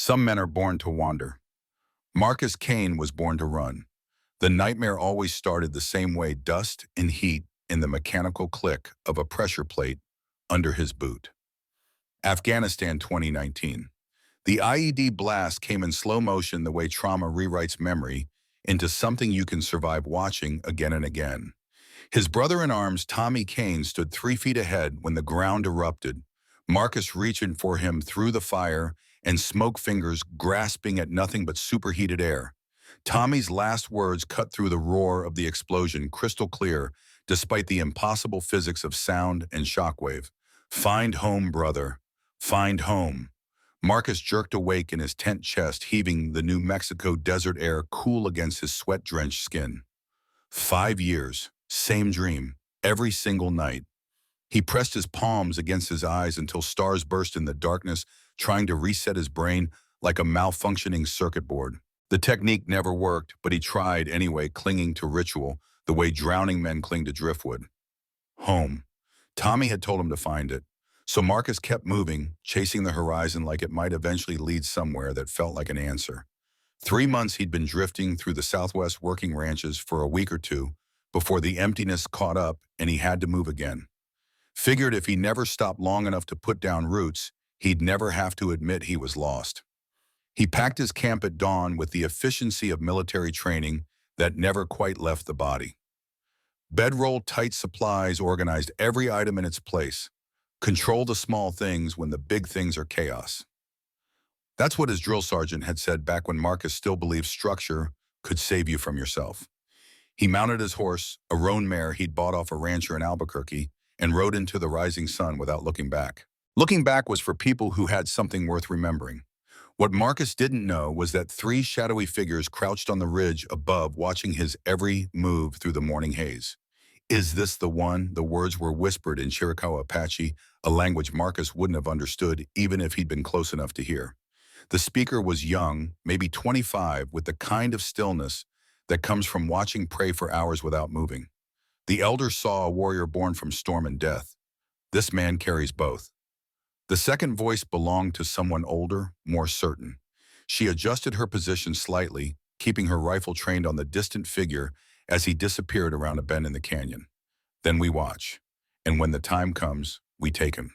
Some men are born to wander. Marcus Kane was born to run. The nightmare always started the same way: dust and heat in the mechanical click of a pressure plate under his boot. Afghanistan 2019. The IED blast came in slow motion, the way trauma rewrites memory into something you can survive watching again and again. His brother-in-arms, Tommy Kane, stood 3 feet ahead when the ground erupted, Marcus reaching for him through the fire and smoke fingers grasping at nothing but superheated air. Tommy's last words cut through the roar of the explosion crystal clear, despite the impossible physics of sound and shockwave. "Find home, brother. Find home." Marcus jerked awake in his tent chest, heaving the New Mexico desert air cool against his sweat-drenched skin. 5 years, same dream, every single night. He pressed his palms against his eyes until stars burst in the darkness, trying to reset his brain like a malfunctioning circuit board. The technique never worked, but he tried anyway, clinging to ritual, the way drowning men cling to driftwood. Home. Tommy had told him to find it. So Marcus kept moving, chasing the horizon like it might eventually lead somewhere that felt like an answer. 3 months he'd been drifting through the Southwest, working ranches for a week or two before the emptiness caught up and he had to move again. Figured if he never stopped long enough to put down roots, he'd never have to admit he was lost. He packed his camp at dawn with the efficiency of military training that never quite left the body. Bedroll tight supplies organized every item in its place. Control the small things when the big things are chaos. That's what his drill sergeant had said back when Marcus still believed structure could save you from yourself. He mounted his horse, a roan mare he'd bought off a rancher in Albuquerque, and rode into the rising sun without looking back. Looking back was for people who had something worth remembering. What Marcus didn't know was that 3 shadowy figures crouched on the ridge above, watching his every move through the morning haze. "Is this the one?" The words were whispered in Chiricahua Apache, a language Marcus wouldn't have understood even if he'd been close enough to hear. The speaker was young, maybe 25, with the kind of stillness that comes from watching prey for hours without moving. The elder saw a warrior born from storm and death. This man carries both. The second voice belonged to someone older, more certain. She adjusted her position slightly, keeping her rifle trained on the distant figure as he disappeared around a bend in the canyon. Then we watch, and when the time comes, we take him.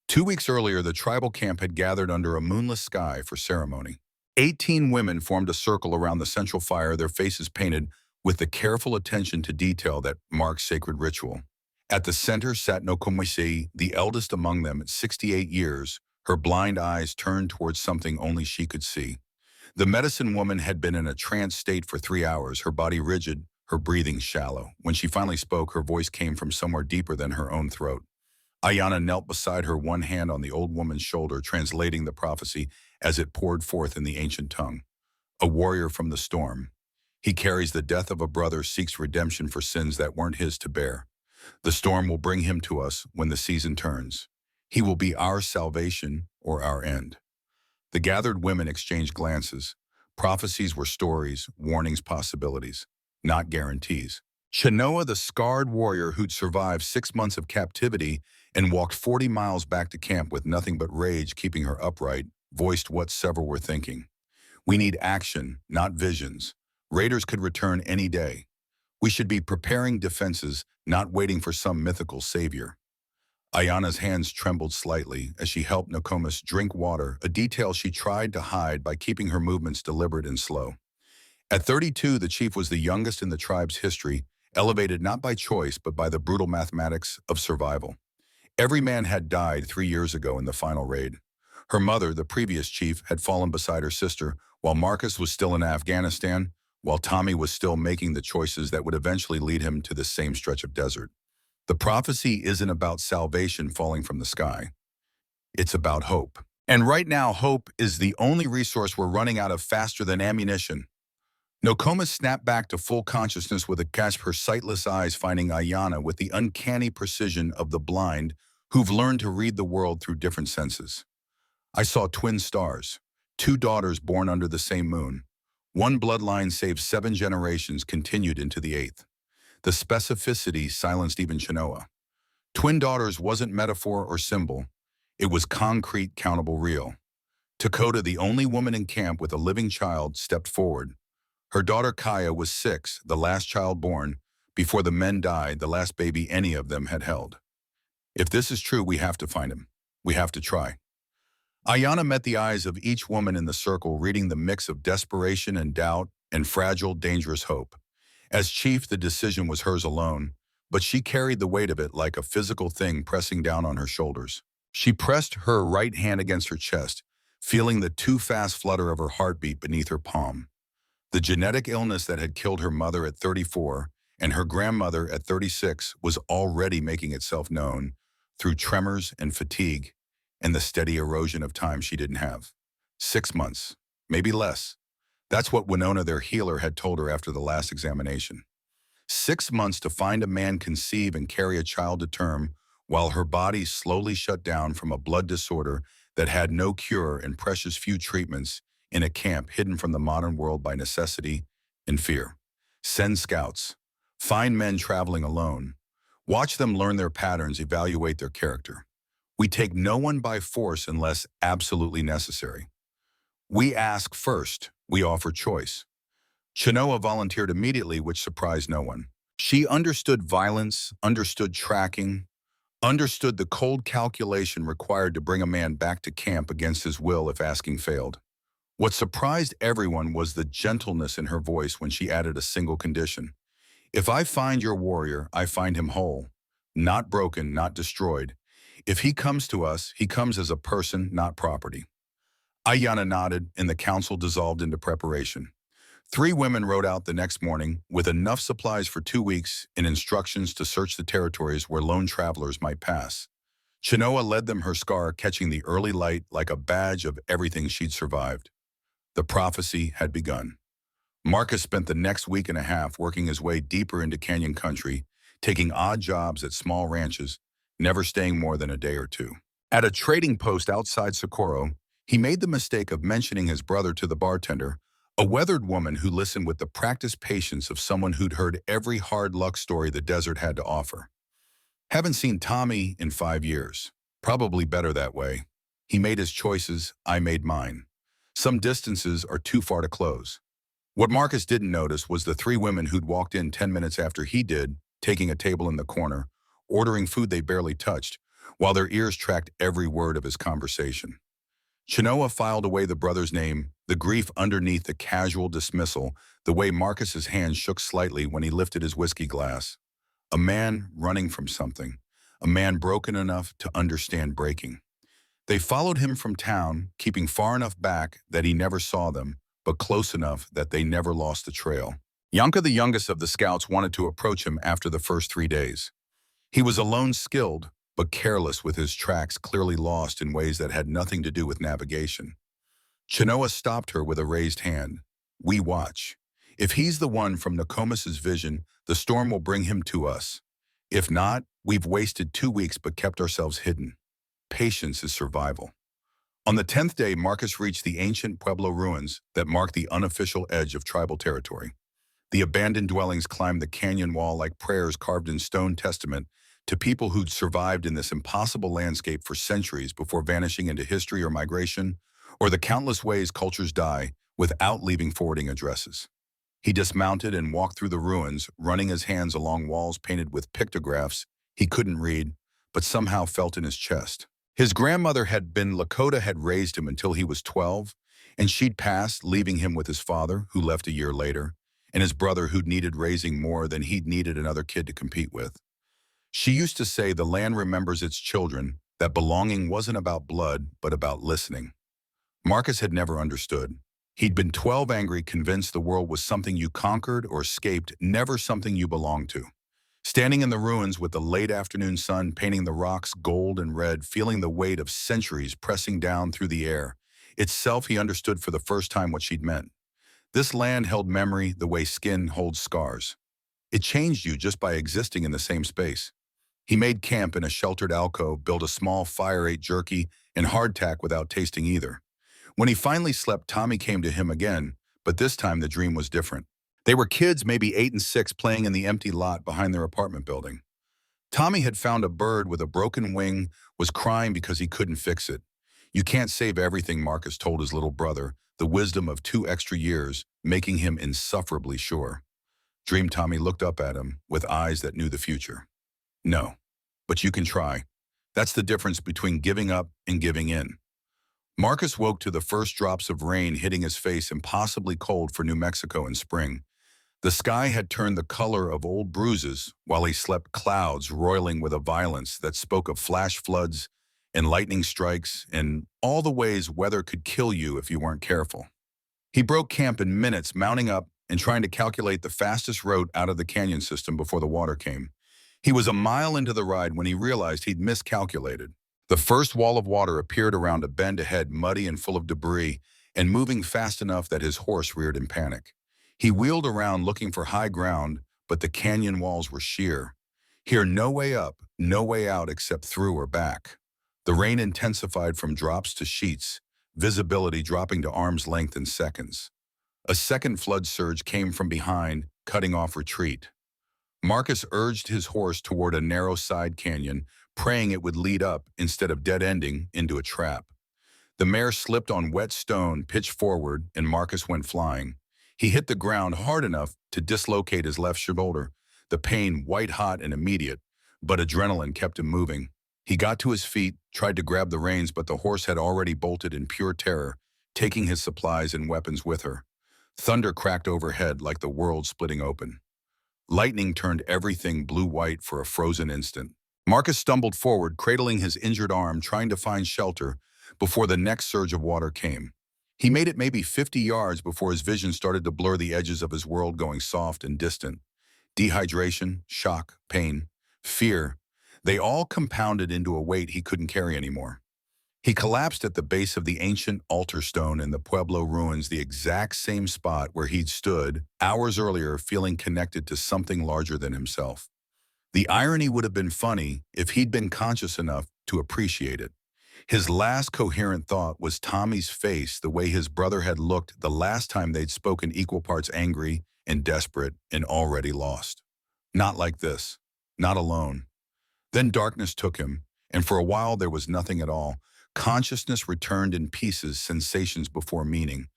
2 weeks earlier, the tribal camp had gathered under a moonless sky for ceremony. 18 women formed a circle around the central fire, their faces painted with the careful attention to detail that marks sacred ritual. At the center sat Nokomwese, the eldest among them at 68 years, her blind eyes turned towards something only she could see. The medicine woman had been in a trance state for 3 hours, her body rigid, her breathing shallow. When she finally spoke, her voice came from somewhere deeper than her own throat. Ayana knelt beside her, one hand on the old woman's shoulder, translating the prophecy as it poured forth in the ancient tongue. A warrior from the storm. He carries the death of a brother, seeks redemption for sins that weren't his to bear. The storm will bring him to us when the season turns. He will be our salvation or our end. The gathered women exchanged glances. Prophecies were stories, warnings, possibilities, not guarantees. Chenoa, the scarred warrior who'd survived 6 months of captivity and walked 40 miles back to camp with nothing but rage keeping her upright, voiced what several were thinking. "We need action, not visions. Raiders could return any day. We should be preparing defenses, not waiting for some mythical savior." Ayana's hands trembled slightly as she helped Nokomis drink water, a detail she tried to hide by keeping her movements deliberate and slow. At 32, the chief was the youngest in the tribe's history, elevated not by choice but by the brutal mathematics of survival. Every man had died 3 years ago in the final raid. Her mother, the previous chief, had fallen beside her sister, while Marcus was still in Afghanistan, while Tommy was still making the choices that would eventually lead him to this same stretch of desert. The prophecy isn't about salvation falling from the sky. It's about hope. And right now, hope is the only resource we're running out of faster than ammunition. Nokomis snapped back to full consciousness with a gasp, her sightless eyes finding Ayana with the uncanny precision of the blind who've learned to read the world through different senses. "I saw twin stars, 2 daughters born under the same moon. One bloodline saved 7 generations, continued into the 8th. The specificity silenced even Chenoa. Twin daughters wasn't metaphor or symbol. It was concrete, countable, real. Dakota, the only woman in camp with a living child, stepped forward. Her daughter Kaya was 6, the last child born, before the men died, the last baby any of them had held. If this is true, we have to find him. We have to try. Ayana met the eyes of each woman in the circle, reading the mix of desperation and doubt and fragile, dangerous hope. As chief, the decision was hers alone, but she carried the weight of it like a physical thing pressing down on her shoulders. She pressed her right hand against her chest, feeling the too fast flutter of her heartbeat beneath her palm. The genetic illness that had killed her mother at 34 and her grandmother at 36 was already making itself known through tremors and fatigue and the steady erosion of time she didn't have. 6 months, maybe less. That's what Winona, their healer, had told her after the last examination. 6 months to find a man, conceive, and carry a child to term while her body slowly shut down from a blood disorder that had no cure and precious few treatments in a camp hidden from the modern world by necessity and fear. Send scouts. Find men traveling alone. Watch them learn their patterns, evaluate their character. We take no one by force unless absolutely necessary. We ask first. We offer choice. Chenoa volunteered immediately, which surprised no one. She understood violence, understood tracking, understood the cold calculation required to bring a man back to camp against his will if asking failed. What surprised everyone was the gentleness in her voice when she added a single condition. If I find your warrior, I find him whole, not broken, not destroyed. If he comes to us, he comes as a person, not property. Ayana nodded, and the council dissolved into preparation. 3 women rode out the next morning with enough supplies for 2 weeks and instructions to search the territories where lone travelers might pass. Chenoa led them, her scar catching the early light like a badge of everything she'd survived. The prophecy had begun. Marcus spent the next week and a half working his way deeper into canyon country, taking odd jobs at small ranches, never staying more than a day or two. At a trading post outside Socorro, he made the mistake of mentioning his brother to the bartender, a weathered woman who listened with the practiced patience of someone who'd heard every hard luck story the desert had to offer. Haven't seen Tommy in 5 years. Probably better that way. He made his choices, I made mine. Some distances are too far to close. What Marcus didn't notice was the 3 women who'd walked in 10 minutes after he did, taking a table in the corner, ordering food they barely touched, while their ears tracked every word of his conversation. Chenoa filed away the brother's name, the grief underneath the casual dismissal, the way Marcus's hand shook slightly when he lifted his whiskey glass. A man running from something, a man broken enough to understand breaking. They followed him from town, keeping far enough back that he never saw them, but close enough that they never lost the trail. Yanka, the youngest of the scouts, wanted to approach him after the first 3 days. He was alone, skilled, but careless, with his tracks clearly lost in ways that had nothing to do with navigation. Chenoa stopped her with a raised hand. We watch. If he's the one from Nokomis's vision, the storm will bring him to us. If not, we've wasted 2 weeks but kept ourselves hidden. Patience is survival. On the 10th day, Marcus reached the ancient Pueblo ruins that marked the unofficial edge of tribal territory. The abandoned dwellings climbed the canyon wall like prayers carved in stone, testament to people who'd survived in this impossible landscape for centuries before vanishing into history or migration, or the countless ways cultures die without leaving forwarding addresses. He dismounted and walked through the ruins, running his hands along walls painted with pictographs he couldn't read, but somehow felt in his chest. His grandmother had been Lakota, had raised him until he was 12, and she'd passed, leaving him with his father, who left a year later, and his brother, who'd needed raising more than he'd needed another kid to compete with. She used to say the land remembers its children, that belonging wasn't about blood, but about listening. Marcus had never understood. He'd been 12, angry, convinced the world was something you conquered or escaped, never something you belonged to. Standing in the ruins with the late afternoon sun painting the rocks gold and red, feeling the weight of centuries pressing down through the air, itself he understood for the first time what she'd meant. This land held memory the way skin holds scars. It changed you just by existing in the same space. He made camp in a sheltered alcove, built a small fire, ate jerky and hardtack without tasting either. When he finally slept, Tommy came to him again, but this time the dream was different. They were kids, maybe 8 and 6, playing in the empty lot behind their apartment building. Tommy had found a bird with a broken wing, was crying because he couldn't fix it. You can't save everything, Marcus told his little brother, the wisdom of 2 extra years, making him insufferably sure. Dream Tommy looked up at him with eyes that knew the future. No, but you can try. That's the difference between giving up and giving in. Marcus woke to the first drops of rain hitting his face, impossibly cold for New Mexico in spring. The sky had turned the color of old bruises while he slept, clouds roiling with a violence that spoke of flash floods and lightning strikes and all the ways weather could kill you if you weren't careful. He broke camp in minutes, mounting up and trying to calculate the fastest route out of the canyon system before the water came. He was a mile into the ride when he realized he'd miscalculated. The first wall of water appeared around a bend ahead, muddy and full of debris, and moving fast enough that his horse reared in panic. He wheeled around looking for high ground, but the canyon walls were sheer. Here, no way up, no way out except through or back. The rain intensified from drops to sheets, visibility dropping to arm's length in seconds. A second flood surge came from behind, cutting off retreat. Marcus urged his horse toward a narrow side canyon, praying it would lead up instead of dead-ending into a trap. The mare slipped on wet stone, pitched forward, and Marcus went flying. He hit the ground hard enough to dislocate his left shoulder, the pain white-hot and immediate, but adrenaline kept him moving. He got to his feet, tried to grab the reins, but the horse had already bolted in pure terror, taking his supplies and weapons with her. Thunder cracked overhead like the world splitting open. Lightning turned everything blue-white for a frozen instant. Marcus stumbled forward, cradling his injured arm, trying to find shelter before the next surge of water came. He made it maybe 50 yards before his vision started to blur, the edges of his world going soft and distant. Dehydration, shock, pain, fear, they all compounded into a weight he couldn't carry anymore. He collapsed at the base of the ancient altar stone in the Pueblo ruins, the exact same spot where he'd stood hours earlier, feeling connected to something larger than himself. The irony would have been funny if he'd been conscious enough to appreciate it. His last coherent thought was Tommy's face, the way his brother had looked the last time they'd spoken, equal parts angry and desperate and already lost. Not like this. Not alone. Then darkness took him, and for a while there was nothing at all. Consciousness returned in pieces, sensations before meaning.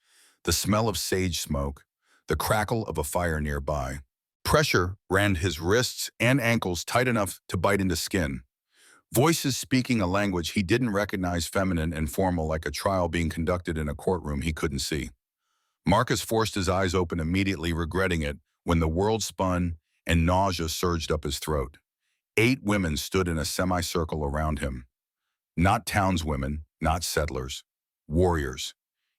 The smell of sage smoke, the crackle of a fire nearby. Pressure ran his wrists and ankles tight enough to bite into skin. Voices speaking a language he didn't recognize, feminine and formal, like a trial being conducted in a courtroom he couldn't see. Marcus forced his eyes open, immediately regretting it when the world spun and nausea surged up his throat. 8 women stood in a semicircle around him. Not townswomen, not settlers. Warriors.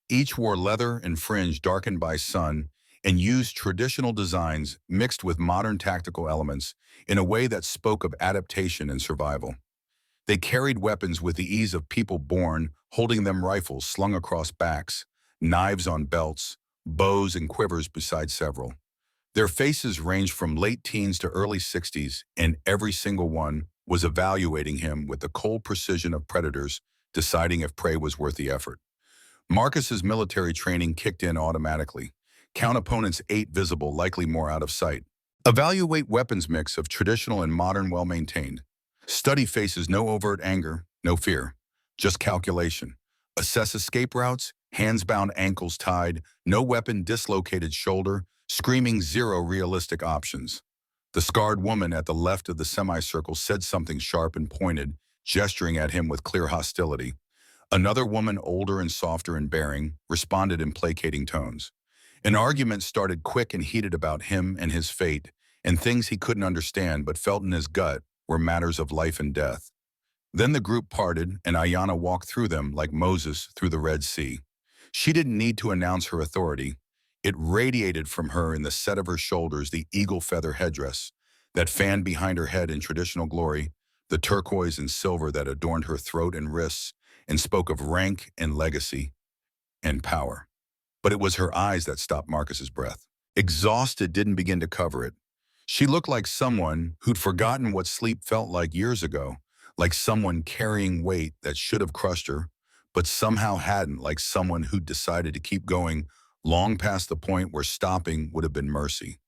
Each wore leather and fringe darkened by sun and used traditional designs mixed with modern tactical elements in a way that spoke of adaptation and survival. They carried weapons with the ease of people born, holding them, rifles slung across backs, knives on belts, bows and quivers beside several. Their faces ranged from late teens to early 60s, and every single one was evaluating him with the cold precision of predators, deciding if prey was worth the effort. Marcus's military training kicked in automatically. Count opponents 8 visible, likely more out of sight. Evaluate weapons mix of traditional and modern, well-maintained. Study faces, no overt anger, no fear, just calculation. Assess escape routes, hands bound, ankles tied, no weapon, dislocated shoulder, screaming, 0 realistic options. The scarred woman at the left of the semicircle said something sharp and pointed, gesturing at him with clear hostility. Another woman, older and softer in bearing, responded in placating tones. An argument started quick and heated about him and his fate, and things he couldn't understand but felt in his gut were matters of life and death. Then the group parted, and Ayanna walked through them like Moses through the Red Sea. She didn't need to announce her authority. It radiated from her in the set of her shoulders, the eagle feather headdress that fanned behind her head in traditional glory, the turquoise and silver that adorned her throat and wrists and spoke of rank and legacy and power. But it was her eyes that stopped Marcus's breath. Exhausted didn't begin to cover it. She looked like someone who'd forgotten what sleep felt like years ago, like someone carrying weight that should have crushed her, but somehow hadn't, like someone who'd decided to keep going long past the point where stopping would have been mercy.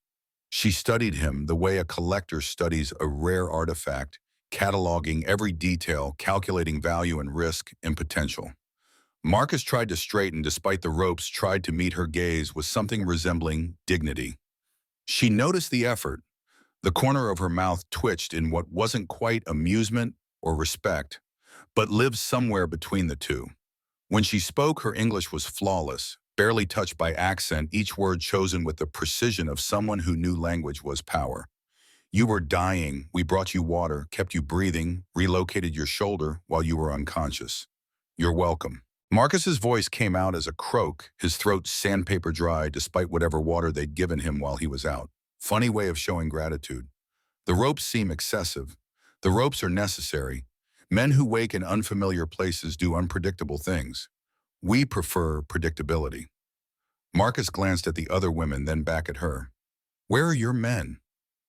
She studied him the way a collector studies a rare artifact, cataloging every detail, calculating value and risk and potential. Marcus tried to straighten despite the ropes tried to meet her gaze with something resembling dignity. She noticed the effort. The corner of her mouth twitched in what wasn't quite amusement or respect, but lived somewhere between the two. When she spoke, her English was flawless, barely touched by accent, each word chosen with the precision of someone who knew language was power. You were dying. We brought you water, kept you breathing, relocated your shoulder while you were unconscious. You're welcome. Marcus's voice came out as a croak, his throat sandpaper dry despite whatever water they'd given him while he was out. Funny way of showing gratitude. The ropes seem excessive. The ropes are necessary. Men who wake in unfamiliar places do unpredictable things. We prefer predictability. Marcus glanced at the other women, then back at her. Where are your men?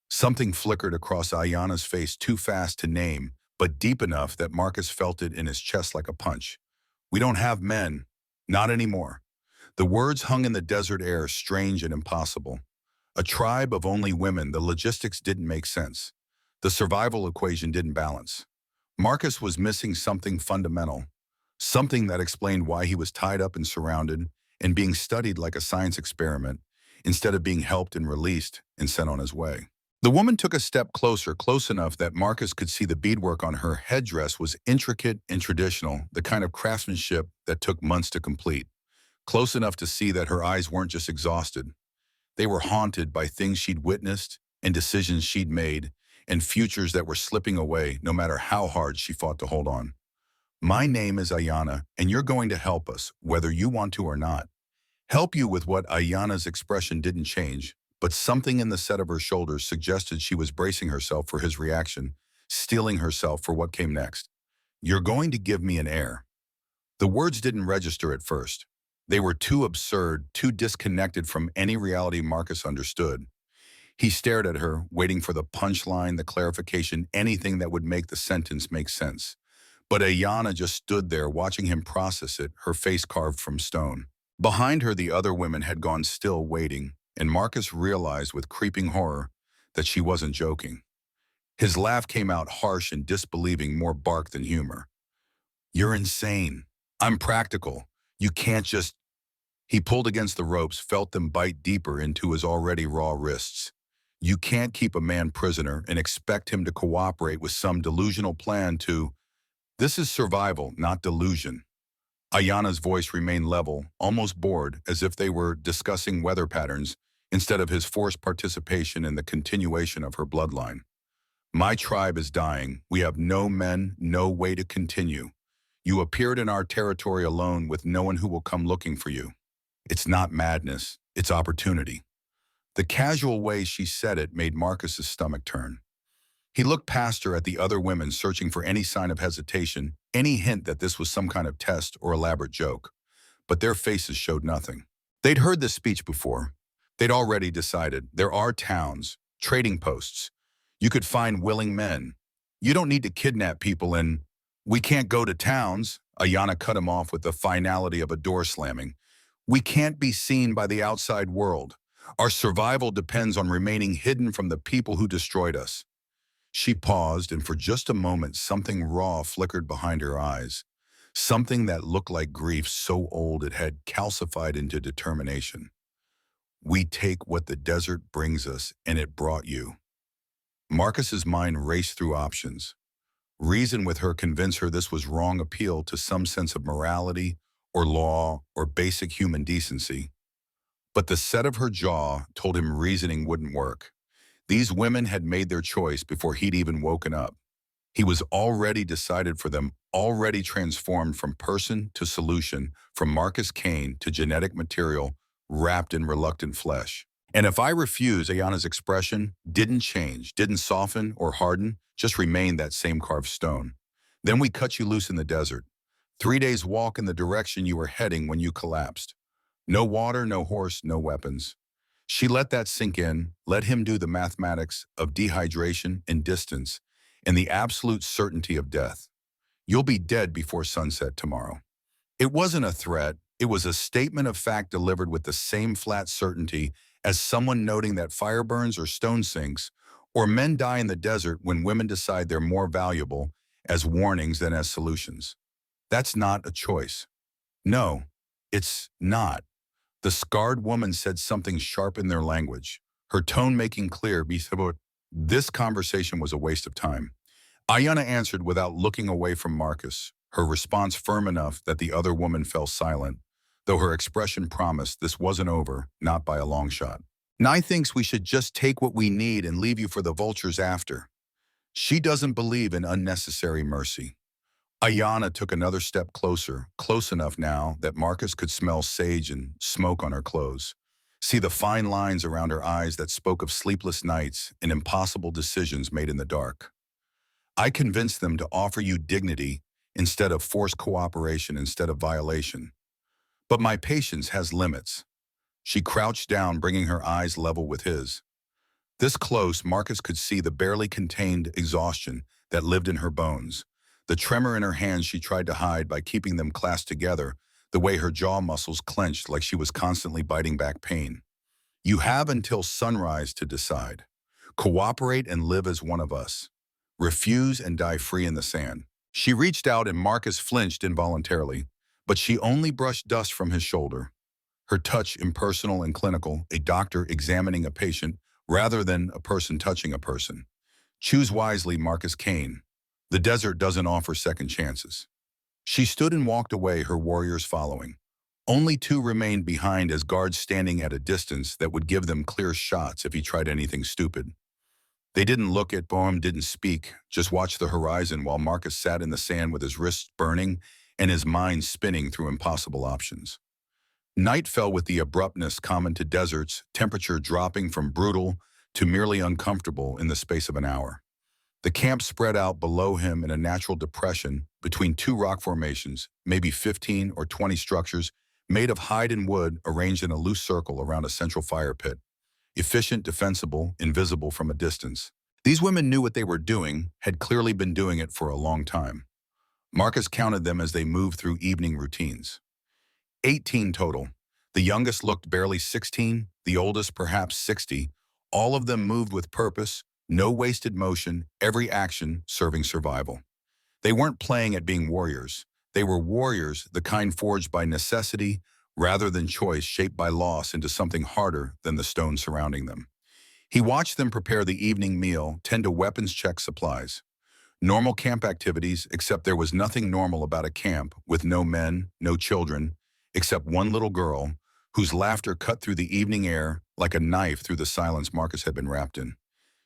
Something flickered across Ayana's face too fast to name, but deep enough that Marcus felt it in his chest like a punch. We don't have men. Not anymore. The words hung in the desert air, strange and impossible. A tribe of only women, the logistics didn't make sense. The survival equation didn't balance. Marcus was missing something fundamental, something that explained why he was tied up and surrounded and being studied like a science experiment instead of being helped and released and sent on his way. The woman took a step closer, close enough that Marcus could see the beadwork on her headdress was intricate and traditional, the kind of craftsmanship that took months to complete. Close enough to see that her eyes weren't just exhausted. They were haunted by things she'd witnessed and decisions she'd made and futures that were slipping away no matter how hard she fought to hold on. My name is Ayana, and you're going to help us, whether you want to or not. Help you with what Ayana's expression didn't change, but something in the set of her shoulders suggested she was bracing herself for his reaction, steeling herself for what came next. You're going to give me an heir. The words didn't register at first. They were too absurd, too disconnected from any reality Marcus understood. He stared at her, waiting for the punchline, the clarification, anything that would make the sentence make sense. But Ayana just stood there watching him process it, her face carved from stone. Behind her, the other women had gone still, waiting, and Marcus realized with creeping horror that she wasn't joking. His laugh came out harsh and disbelieving, more bark than humor. You're insane. I'm practical. You can't just... He pulled against the ropes, felt them bite deeper into his already raw wrists. You can't keep a man prisoner and expect him to cooperate with some delusional plan to... This is survival, not delusion. Ayana's voice remained level, almost bored, as if they were discussing weather patterns instead of his forced participation in the continuation of her bloodline. My tribe is dying. We have no men, no way to continue. You appeared in our territory alone with no one who will come looking for you. It's not madness, it's opportunity. The casual way she said it made Marcus's stomach turn. He looked past her at the other women, searching for any sign of hesitation, any hint that this was some kind of test or elaborate joke. But their faces showed nothing. They'd heard this speech before. They'd already decided there are towns, trading posts. You could find willing men. You don't need to kidnap people and... We can't go to towns. Ayana cut him off with the finality of a door slamming. We can't be seen by the outside world. Our survival depends on remaining hidden from the people who destroyed us. She paused, and for just a moment, something raw flickered behind her eyes. Something that looked like grief so old it had calcified into determination. We take what the desert brings us, and it brought you. Marcus's mind raced through options. Reason with her, convince her this was wrong, appeal to some sense of morality or law or basic human decency. But the set of her jaw told him reasoning wouldn't work. These women had made their choice before he'd even woken up. He was already decided for them, already transformed from person to solution, from Marcus Kane to genetic material wrapped in reluctant flesh. And if I refuse, Ayana's expression didn't change, didn't soften or harden, just remained that same carved stone. Then we cut you loose in the desert. 3 days walk in the direction you were heading when you collapsed. No water, no horse, no weapons. She let that sink in, let him do the mathematics of dehydration and distance and the absolute certainty of death. You'll be dead before sunset tomorrow. It wasn't a threat. It was a statement of fact delivered with the same flat certainty as someone noting that fire burns or stone sinks, or men die in the desert when women decide they're more valuable as warnings than as solutions. That's not a choice. No, it's not. The scarred woman said something sharp in their language, her tone making clear before this conversation was a waste of time. Ayana answered without looking away from Marcus, her response firm enough that the other woman fell silent, though her expression promised this wasn't over, not by a long shot. Nye thinks we should just take what we need and leave you for the vultures after. She doesn't believe in unnecessary mercy. Ayana took another step closer, close enough now that Marcus could smell sage and smoke on her clothes, see the fine lines around her eyes that spoke of sleepless nights and impossible decisions made in the dark. I convinced them to offer you dignity instead of forced cooperation instead of violation. But my patience has limits. She crouched down, bringing her eyes level with his. This close, Marcus could see the barely contained exhaustion that lived in her bones, the tremor in her hands she tried to hide by keeping them clasped together, the way her jaw muscles clenched like she was constantly biting back pain. You have until sunrise to decide. Cooperate and live as one of us. Refuse and die free in the sand. She reached out and Marcus flinched involuntarily, but she only brushed dust from his shoulder. Her touch impersonal and clinical, a doctor examining a patient rather than a person touching a person. Choose wisely, Marcus Kane. The desert doesn't offer second chances. She stood and walked away, her warriors following. Only two remained behind as guards standing at a distance that would give them clear shots if he tried anything stupid. They didn't look at Boehm, didn't speak, just watched the horizon while Marcus sat in the sand with his wrists burning and his mind spinning through impossible options. Night fell with the abruptness common to deserts, temperature dropping from brutal to merely uncomfortable in the space of an hour. The camp spread out below him in a natural depression between two rock formations, maybe 15 or 20 structures made of hide and wood arranged in a loose circle around a central fire pit. Efficient, defensible, invisible from a distance. These women knew what they were doing, had clearly been doing it for a long time. Marcus counted them as they moved through evening routines. 18 total. The youngest looked barely 16, the oldest perhaps 60. All of them moved with purpose, no wasted motion, every action serving survival. They weren't playing at being warriors. They were warriors, the kind forged by necessity rather than choice, shaped by loss into something harder than the stone surrounding them. He watched them prepare the evening meal, tend to weapons check supplies. Normal camp activities, except there was nothing normal about a camp with no men, no children, except one little girl whose laughter cut through the evening air like a knife through the silence Marcus had been wrapped in.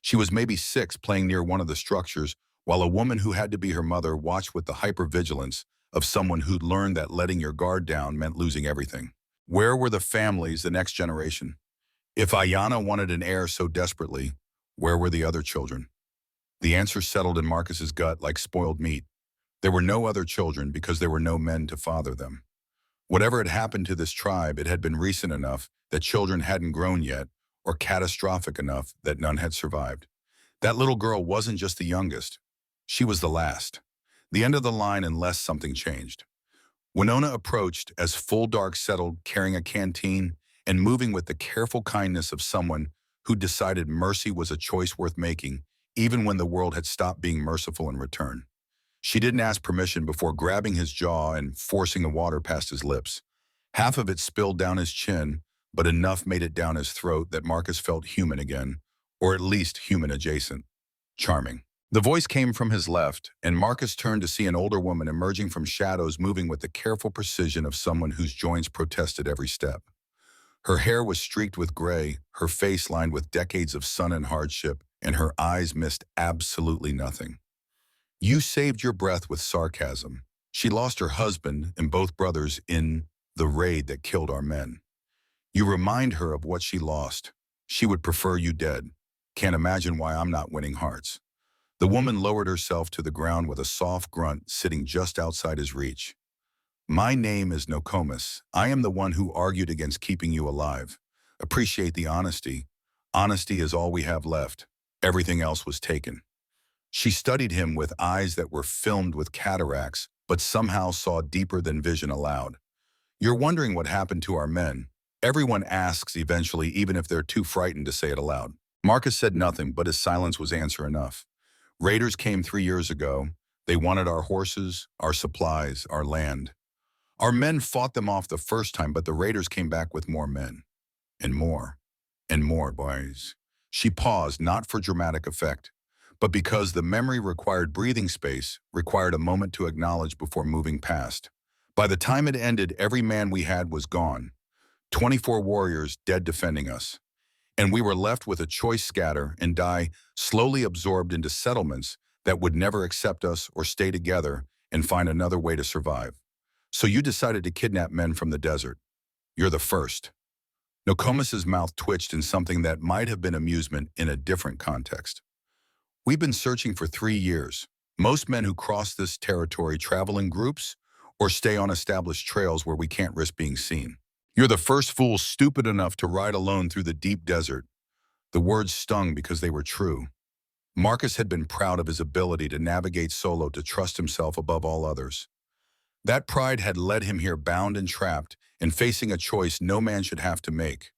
She was maybe 6, playing near one of the structures, while a woman who had to be her mother watched with the hypervigilance of someone who'd learned that letting your guard down meant losing everything. Where were the families, the next generation? If Ayana wanted an heir so desperately, where were the other children? The answer settled in Marcus's gut like spoiled meat. There were no other children because there were no men to father them. Whatever had happened to this tribe, it had been recent enough that children hadn't grown yet, or catastrophic enough that none had survived. That little girl wasn't just the youngest. She was the last. The end of the line unless something changed. Winona approached as full dark settled, carrying a canteen and moving with the careful kindness of someone who decided mercy was a choice worth making, even when the world had stopped being merciful in return. She didn't ask permission before grabbing his jaw and forcing the water past his lips. Half of it spilled down his chin, but enough made it down his throat that Marcus felt human again, or at least human adjacent. Charming. The voice came from his left, and Marcus turned to see an older woman emerging from shadows, moving with the careful precision of someone whose joints protested every step. Her hair was streaked with gray, her face lined with decades of sun and hardship, and her eyes missed absolutely nothing. You saved your breath with sarcasm. She lost her husband and both brothers in the raid that killed our men. You remind her of what she lost. She would prefer you dead. Can't imagine why I'm not winning hearts. The woman lowered herself to the ground with a soft grunt sitting just outside his reach. My name is Nokomis. I am the one who argued against keeping you alive. Appreciate the honesty. Honesty is all we have left. Everything else was taken. She studied him with eyes that were filmed with cataracts, but somehow saw deeper than vision allowed. You're wondering what happened to our men. Everyone asks eventually, even if they're too frightened to say it aloud. Marcus said nothing, but his silence was answer enough. Raiders came 3 years ago. They wanted our horses, our supplies, our land. Our men fought them off the first time, but the raiders came back with more men. And more. And more, boys. She paused, not for dramatic effect, but because the memory required breathing space, required a moment to acknowledge before moving past. By the time it ended, every man we had was gone. 24 warriors dead defending us. And we were left with a choice: scatter and die, slowly absorbed into settlements that would never accept us, or stay together and find another way to survive. So you decided to kidnap men from the desert. You're the first. Nokomis's mouth twitched in something that might have been amusement in a different context. We've been searching for 3 years. Most men who cross this territory travel in groups or stay on established trails where we can't risk being seen. You're the first fool stupid enough to ride alone through the deep desert. The words stung because they were true. Marcus had been proud of his ability to navigate solo, to trust himself above all others. That pride had led him here, bound and trapped, and facing a choice no man should have to make.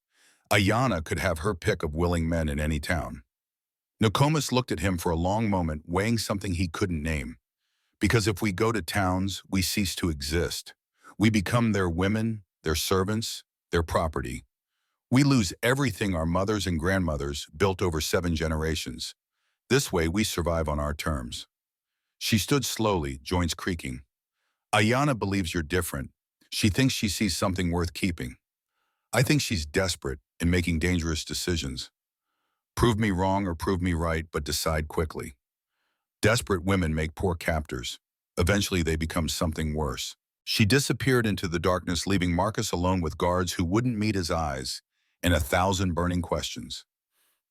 Ayanna could have her pick of willing men in any town. Nokomis looked at him for a long moment, weighing something he couldn't name. Because if we go to towns, we cease to exist. We become their women, their servants, their property. We lose everything our mothers and grandmothers built over 7 generations. This way, we survive on our terms. She stood slowly, joints creaking. Ayanna believes you're different. She thinks she sees something worth keeping. I think she's desperate and making dangerous decisions. Prove me wrong or prove me right, but decide quickly. Desperate women make poor captors. Eventually, they become something worse. She disappeared into the darkness, leaving Marcus alone with guards who wouldn't meet his eyes and 1,000 burning questions.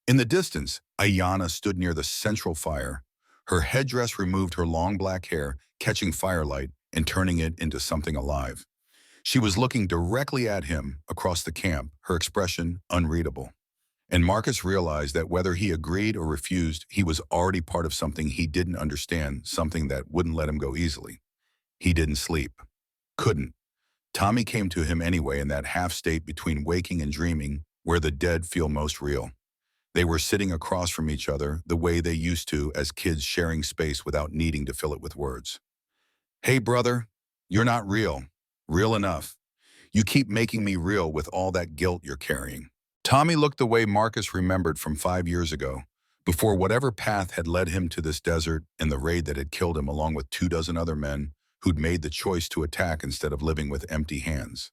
In the distance, Ayanna stood near the central fire. Her headdress removed her long black hair, catching firelight and turning it into something alive. She was looking directly at him across the camp, her expression unreadable. And Marcus realized that whether he agreed or refused, he was already part of something he didn't understand, something that wouldn't let him go easily. He didn't sleep. Couldn't. Tommy came to him anyway, in that half state between waking and dreaming, where the dead feel most real. They were sitting across from each other the way they used to as kids, sharing space without needing to fill it with words. Hey, brother, you're not real. Real enough. You keep making me real with all that guilt you're carrying. Tommy looked the way Marcus remembered from 5 years ago, before whatever path had led him to this desert and the raid that had killed him, along with 24 other men who'd made the choice to attack instead of living with empty hands.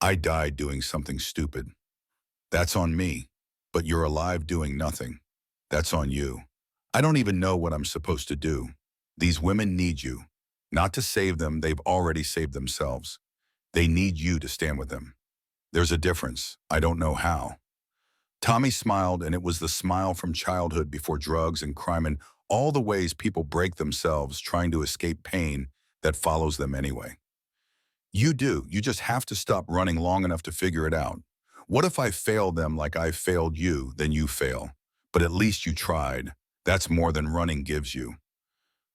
I died doing something stupid. That's on me. But you're alive doing nothing. That's on you. I don't even know what I'm supposed to do. These women need you. Not to save them, they've already saved themselves. They need you to stand with them. There's a difference. I don't know how. Tommy smiled, and it was the smile from childhood, before drugs and crime and all the ways people break themselves trying to escape pain that follows them anyway. You do. You just have to stop running long enough to figure it out. What if I fail them like I failed you, then you fail. But at least you tried. That's more than running gives you.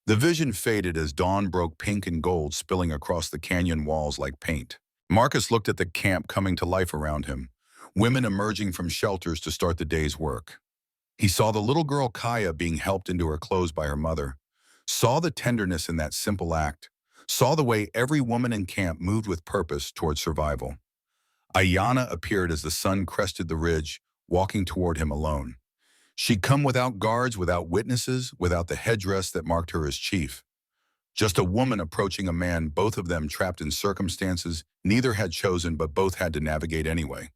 The vision faded as dawn broke, pink and gold spilling across the canyon walls like paint. Marcus looked at the camp coming to life around him, women emerging from shelters to start the day's work. He saw the little girl Kaya being helped into her clothes by her mother, saw the tenderness in that simple act, saw the way every woman in camp moved with purpose toward survival. Ayanna appeared as the sun crested the ridge, walking toward him alone. She'd come without guards, without witnesses, without the headdress that marked her as chief. Just a woman approaching a man, both of them trapped in circumstances neither had chosen, but both had to navigate anyway.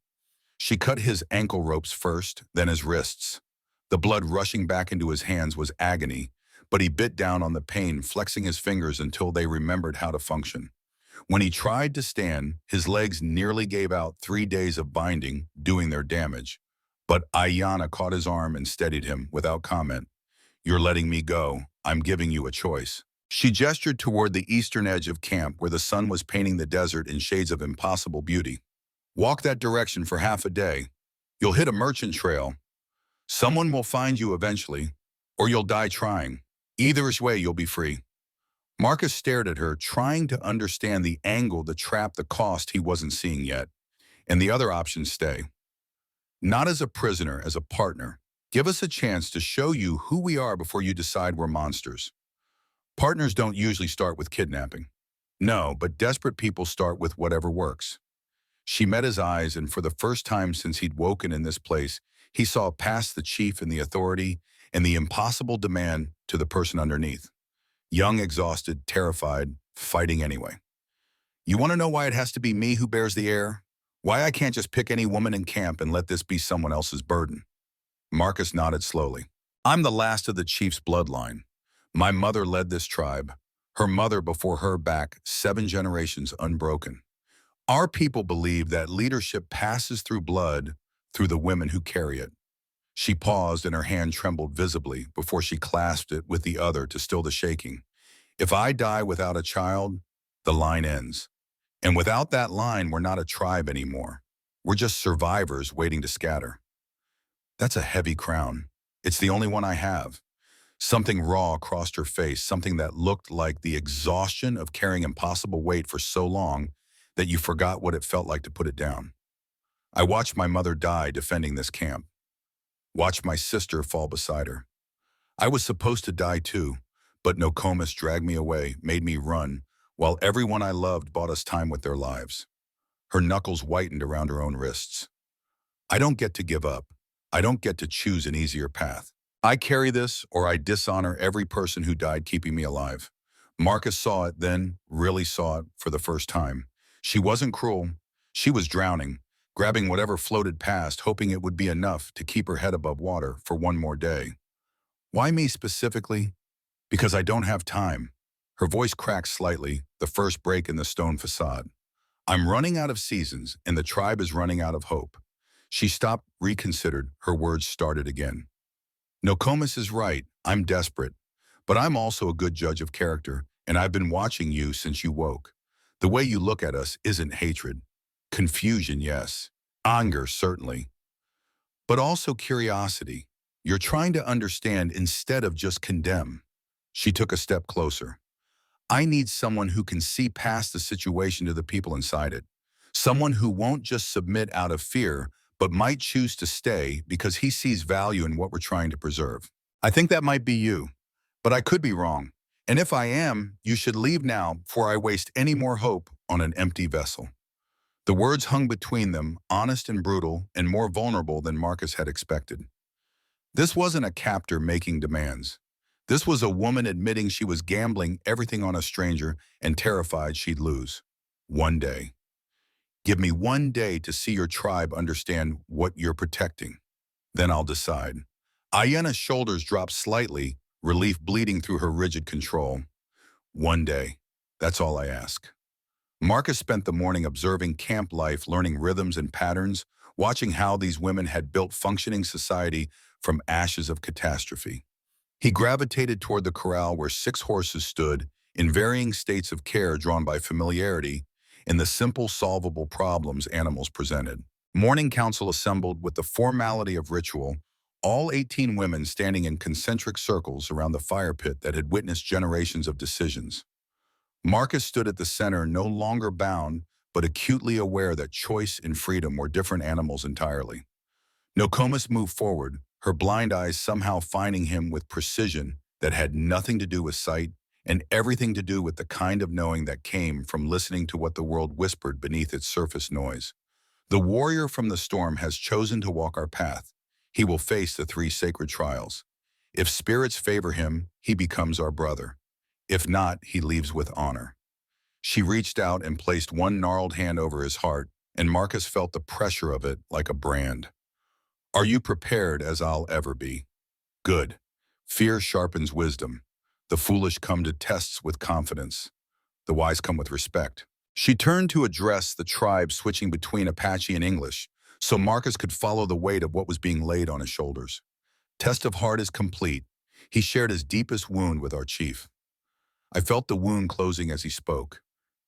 She cut his ankle ropes first, then his wrists. The blood rushing back into his hands was agony, but he bit down on the pain, flexing his fingers until they remembered how to function. When he tried to stand, his legs nearly gave out. 3 days of binding, doing their damage. But Ayanna caught his arm and steadied him without comment. You're letting me go. I'm giving you a choice. She gestured toward the eastern edge of camp, where the sun was painting the desert in shades of impossible beauty. Walk that direction for half a day. You'll hit a merchant trail. Someone will find you eventually, or you'll die trying. Either way, you'll be free. Marcus stared at her, trying to understand the angle, the trap, the cost he wasn't seeing yet. And the other options: stay. Not as a prisoner, as a partner. Give us a chance to show you who we are before you decide we're monsters. Partners don't usually start with kidnapping. No, but desperate people start with whatever works. She met his eyes, and for the first time since he'd woken in this place, he saw past the chief and the authority and the impossible demand to the person underneath. Young, exhausted, terrified, fighting anyway. You want to know why it has to be me who bears the heir? Why I can't just pick any woman in camp and let this be someone else's burden? Marcus nodded slowly. I'm the last of the chief's bloodline. My mother led this tribe. Her mother before her back 7 generations unbroken. Our people believe that leadership passes through blood, through the women who carry it. She paused and her hand trembled visibly before she clasped it with the other to still the shaking. If I die without a child, the line ends. And without that line, we're not a tribe anymore. We're just survivors waiting to scatter. That's a heavy crown. It's the only one I have. Something raw crossed her face, something that looked like the exhaustion of carrying impossible weight for so long that you forgot what it felt like to put it down. I watched my mother die defending this camp. Watched my sister fall beside her. I was supposed to die too, but Nokomis dragged me away, made me run, while everyone I loved bought us time with their lives. Her knuckles whitened around her own wrists. I don't get to give up. I don't get to choose an easier path. I carry this, or I dishonor every person who died keeping me alive. Marcus saw it then, really saw it for the first time. She wasn't cruel. She was drowning, grabbing whatever floated past, hoping it would be enough to keep her head above water for one more day. Why me specifically? Because I don't have time. Her voice cracked slightly, the first break in the stone facade. I'm running out of seasons, and the tribe is running out of hope. She stopped, reconsidered, her words started again. Nokomis is right, I'm desperate. But I'm also a good judge of character, and I've been watching you since you woke. The way you look at us isn't hatred. Confusion, yes. Anger, certainly. But also curiosity. You're trying to understand instead of just condemn. She took a step closer. I need someone who can see past the situation to the people inside it. Someone who won't just submit out of fear, but might choose to stay because he sees value in what we're trying to preserve. I think that might be you, but I could be wrong. And if I am, you should leave now before I waste any more hope on an empty vessel. The words hung between them, honest and brutal, and more vulnerable than Marcus had expected. This wasn't a captor making demands. This was a woman admitting she was gambling everything on a stranger and terrified she'd lose. One day. Give me one day to see your tribe understand what you're protecting. Then I'll decide. Ayena's shoulders dropped slightly, relief bleeding through her rigid control. One day. That's all I ask. Marcus spent the morning observing camp life, learning rhythms and patterns, watching how these women had built functioning society from ashes of catastrophe. He gravitated toward the corral where 6 horses stood, in varying states of care drawn by familiarity, in the simple solvable problems animals presented. Morning council assembled with the formality of ritual, all 18 women standing in concentric circles around the fire pit that had witnessed generations of decisions. Marcus stood at the center, no longer bound, but acutely aware that choice and freedom were different animals entirely. Nokomis moved forward, her blind eyes somehow finding him with precision that had nothing to do with sight and everything to do with the kind of knowing that came from listening to what the world whispered beneath its surface noise. The warrior from the storm has chosen to walk our path. He will face the 3 sacred trials. If spirits favor him, he becomes our brother. If not, he leaves with honor. She reached out and placed one gnarled hand over his heart, and Marcus felt the pressure of it like a brand. Are you prepared as I'll ever be? Good. Fear sharpens wisdom. The foolish come to tests with confidence. The wise come with respect. She turned to address the tribe, switching between Apache and English, so Marcus could follow the weight of what was being laid on his shoulders. Test of heart is complete. He shared his deepest wound with our chief. I felt the wound closing as he spoke.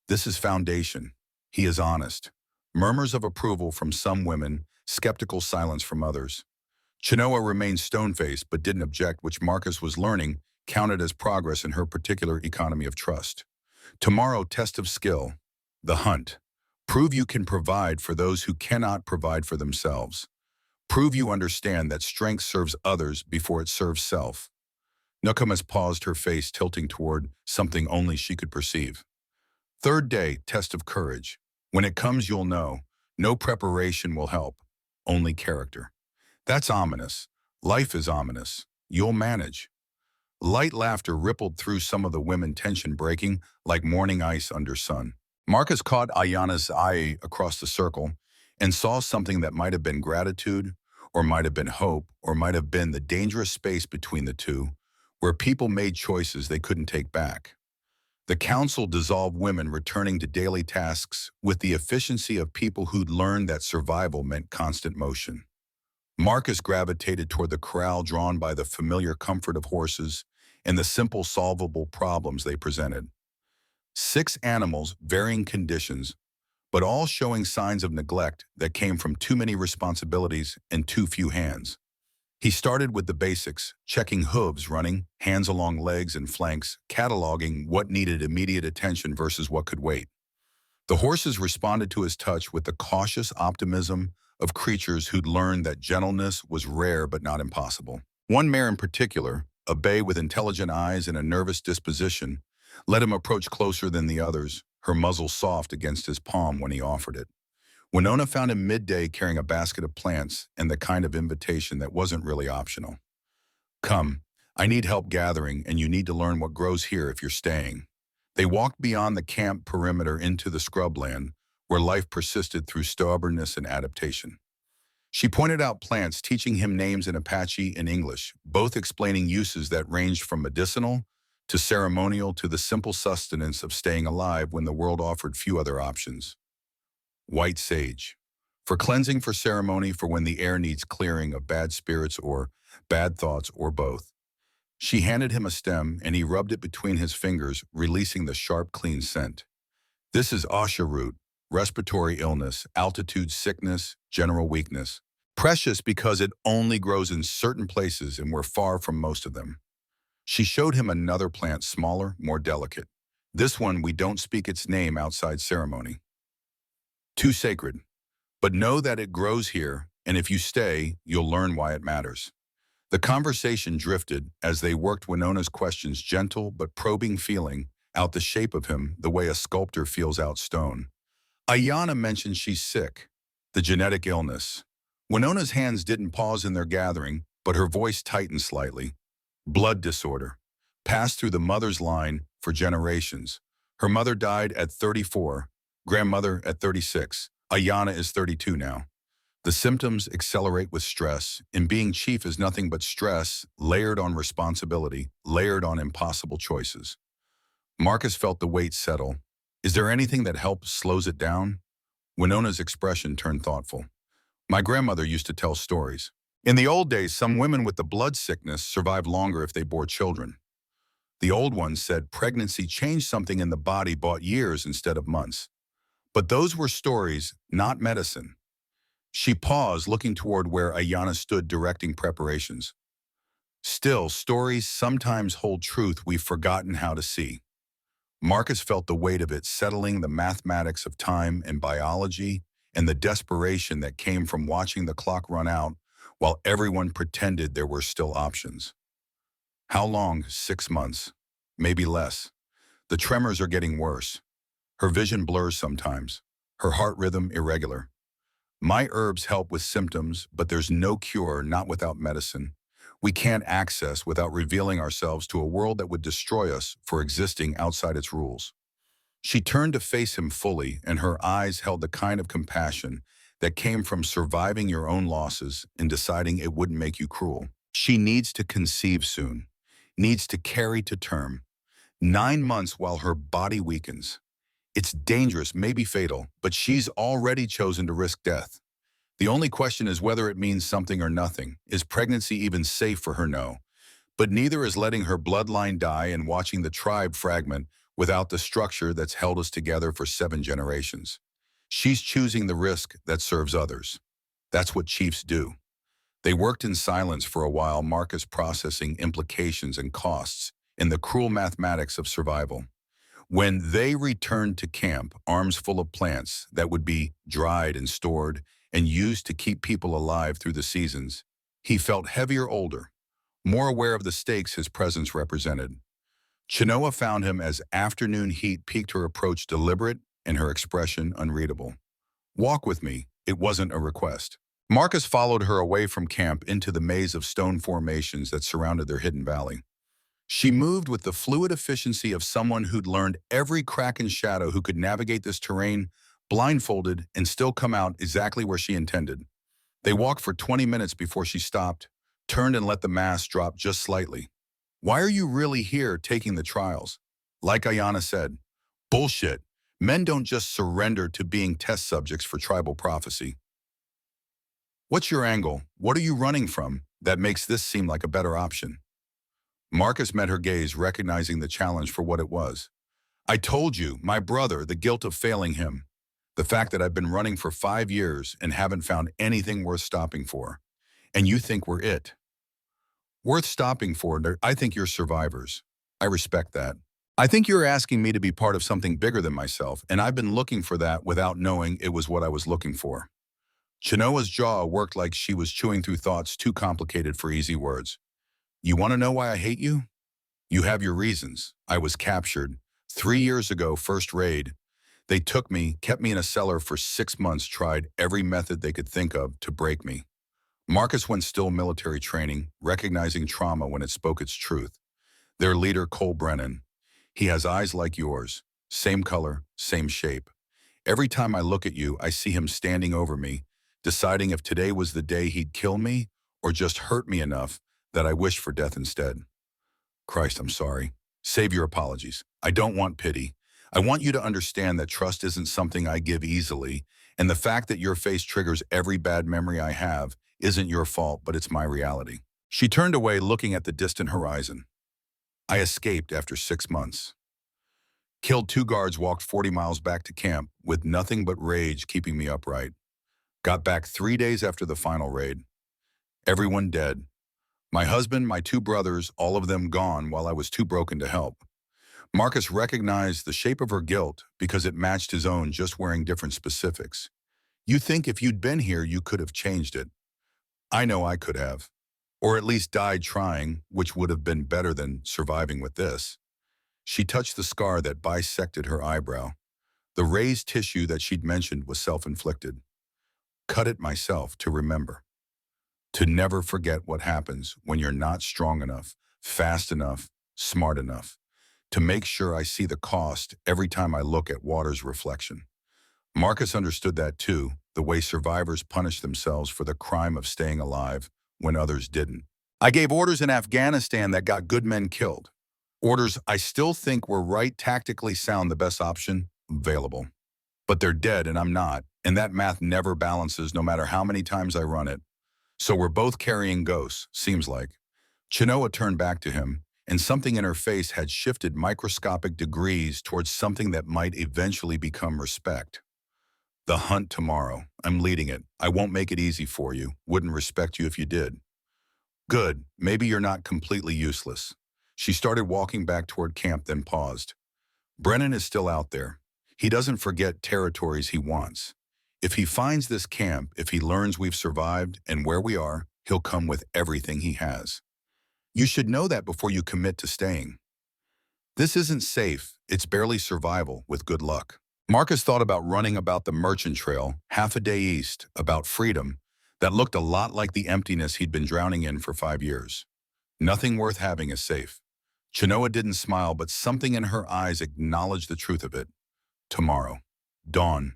This is foundation. He is honest. Murmurs of approval from some women, skeptical silence from others. Chenoa remained stone-faced but didn't object, which Marcus was learning counted as progress in her particular economy of trust. Tomorrow, test of skill. The hunt. Prove you can provide for those who cannot provide for themselves. Prove you understand that strength serves others before it serves self. Nokomis paused, her face tilting toward something only she could perceive. Third day, test of courage. When it comes, you'll know. No preparation will help, only character. That's ominous. Life is ominous. You'll manage. Light laughter rippled through some of the women, tension breaking like morning ice under sun. Marcus caught Ayana's eye across the circle and saw something that might have been gratitude, or might have been hope, or might have been the dangerous space between the two, where people made choices they couldn't take back. The council dissolved, women returning to daily tasks with the efficiency of people who'd learned that survival meant constant motion. Marcus gravitated toward the corral, drawn by the familiar comfort of horses and the simple solvable problems they presented. 6 animals, varying conditions, but all showing signs of neglect that came from too many responsibilities and too few hands. He started with the basics, checking hooves running, hands along legs and flanks, cataloging what needed immediate attention versus what could wait. The horses responded to his touch with the cautious optimism of creatures who'd learned that gentleness was rare but not impossible. One mare in particular, a bay with intelligent eyes and a nervous disposition, let him approach closer than the others, her muzzle soft against his palm when he offered it. Winona found him midday carrying a basket of plants and the kind of invitation that wasn't really optional. Come, I need help gathering, and you need to learn what grows here if you're staying. They walked beyond the camp perimeter into the scrubland, where life persisted through stubbornness and adaptation. She pointed out plants, teaching him names in Apache and English, both explaining uses that ranged from medicinal to ceremonial to the simple sustenance of staying alive when the world offered few other options. White sage. For cleansing, for ceremony, for when the air needs clearing of bad spirits or bad thoughts or both. She handed him a stem and he rubbed it between his fingers, releasing the sharp, clean scent. This is Asha root, respiratory illness, altitude sickness, general weakness. Precious because it only grows in certain places and we're far from most of them. She showed him another plant, smaller, more delicate. This one, we don't speak its name outside ceremony. Too sacred. But know that it grows here, and if you stay, you'll learn why it matters. The conversation drifted as they worked Winona's questions, gentle but probing, feeling out the shape of him the way a sculptor feels out stone. Ayana mentioned she's sick, the genetic illness. Winona's hands didn't pause in their gathering, but her voice tightened slightly. Blood disorder. Passed through the mother's line for generations. Her mother died at 34, grandmother at 36. Ayana is 32 now. The symptoms accelerate with stress, and being chief is nothing but stress, layered on responsibility, layered on impossible choices. Marcus felt the weight settle. Is there anything that helps slows it down? Winona's expression turned thoughtful. My grandmother used to tell stories. In the old days, some women with the blood sickness survived longer if they bore children. The old ones said pregnancy changed something in the body, bought years instead of months. But those were stories, not medicine. She paused, looking toward where Ayana stood directing preparations. Still, stories sometimes hold truth we've forgotten how to see. Marcus felt the weight of it settling, the mathematics of time and biology, and the desperation that came from watching the clock run out while everyone pretended there were still options. How long? 6 months. Maybe less. The tremors are getting worse. Her vision blurs sometimes. Her heart rhythm irregular. My herbs help with symptoms, but there's no cure, not without medicine. We can't access without revealing ourselves to a world that would destroy us for existing outside its rules. She turned to face him fully, and her eyes held the kind of compassion that came from surviving your own losses and deciding it wouldn't make you cruel. She needs to conceive soon, needs to carry to term. 9 months while her body weakens. It's dangerous, maybe fatal, but she's already chosen to risk death. The only question is whether it means something or nothing. Is pregnancy even safe for her? No. But neither is letting her bloodline die and watching the tribe fragment without the structure that's held us together for 7 generations. She's choosing the risk that serves others. That's what chiefs do. They worked in silence for a while, Marcus processing implications and costs in the cruel mathematics of survival. When they returned to camp, arms full of plants that would be dried and stored and used to keep people alive through the seasons, he felt heavier, older, more aware of the stakes his presence represented. Chenoa found him as afternoon heat piqued her approach deliberate and her expression unreadable. Walk with me. It wasn't a request. Marcus followed her away from camp into the maze of stone formations that surrounded their hidden valley. She moved with the fluid efficiency of someone who'd learned every crack and shadow who could navigate this terrain blindfolded and still come out exactly where she intended. They walked for 20 minutes before she stopped, turned and let the mask drop just slightly. Why are you really here taking the trials? Like Ayana said, bullshit. Men don't just surrender to being test subjects for tribal prophecy. What's your angle? What are you running from that makes this seem like a better option? Marcus met her gaze, recognizing the challenge for what it was. I told you, my brother, the guilt of failing him. The fact that I've been running for 5 years and haven't found anything worth stopping for. And you think we're it. Worth stopping for, I think you're survivors. I respect that. I think you're asking me to be part of something bigger than myself, and I've been looking for that without knowing it was what I was looking for. Chenoa's jaw worked like she was chewing through thoughts too complicated for easy words. You want to know why I hate you? You have your reasons. I was captured. 3 years ago, first raid. They took me, kept me in a cellar for 6 months, tried every method they could think of to break me. Marcus went still military training, recognizing trauma when it spoke its truth. Their leader, Cole Brennan. He has eyes like yours. Same color, same shape. Every time I look at you, I see him standing over me, deciding if today was the day he'd kill me or just hurt me enough that I wish for death instead. Christ, I'm sorry. Save your apologies. I don't want pity. I want you to understand that trust isn't something I give easily, and the fact that your face triggers every bad memory I have isn't your fault, but it's my reality. She turned away, looking at the distant horizon. I escaped after 6 months. Killed 2 guards, walked 40 miles back to camp with nothing but rage keeping me upright. Got back 3 days after the final raid. Everyone dead. My husband, my 2 brothers, all of them gone while I was too broken to help. Marcus recognized the shape of her guilt because it matched his own, just wearing different specifics. You think if you'd been here, you could have changed it. I know I could have. Or at least died trying, which would have been better than surviving with this. She touched the scar that bisected her eyebrow. The raised tissue that she'd mentioned was self-inflicted. Cut it myself to remember. To never forget what happens when you're not strong enough, fast enough, smart enough. To make sure I see the cost every time I look at water's reflection. Marcus understood that too, the way survivors punish themselves for the crime of staying alive when others didn't. I gave orders in Afghanistan that got good men killed. Orders I still think were right, tactically sound, the best option available. But they're dead and I'm not, and that math never balances no matter how many times I run it. So we're both carrying ghosts, seems like. Chenoa turned back to him, and something in her face had shifted microscopic degrees towards something that might eventually become respect. The hunt tomorrow. I'm leading it. I won't make it easy for you. Wouldn't respect you if you did. Good. Maybe you're not completely useless. She started walking back toward camp, then paused. Brennan is still out there. He doesn't forget territories he wants. If he finds this camp, if he learns we've survived and where we are, he'll come with everything he has. You should know that before you commit to staying. This isn't safe. It's barely survival with good luck. Marcus thought about running about the merchant trail, half a day east, about freedom, that looked a lot like the emptiness he'd been drowning in for 5 years. Nothing worth having is safe. Chenoa didn't smile, but something in her eyes acknowledged the truth of it. Tomorrow. Dawn.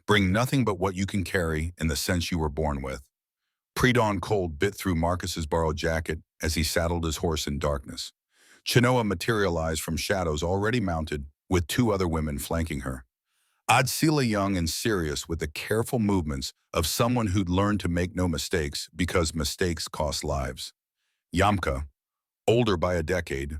Bring nothing but what you can carry in the sense you were born with. Pre-dawn cold bit through Marcus's borrowed jacket as he saddled his horse in darkness. Chenoa materialized from shadows, already mounted, with 2 other women flanking her. Adsila, young and serious, with the careful movements of someone who'd learned to make no mistakes because mistakes cost lives. Yamka, older by a decade,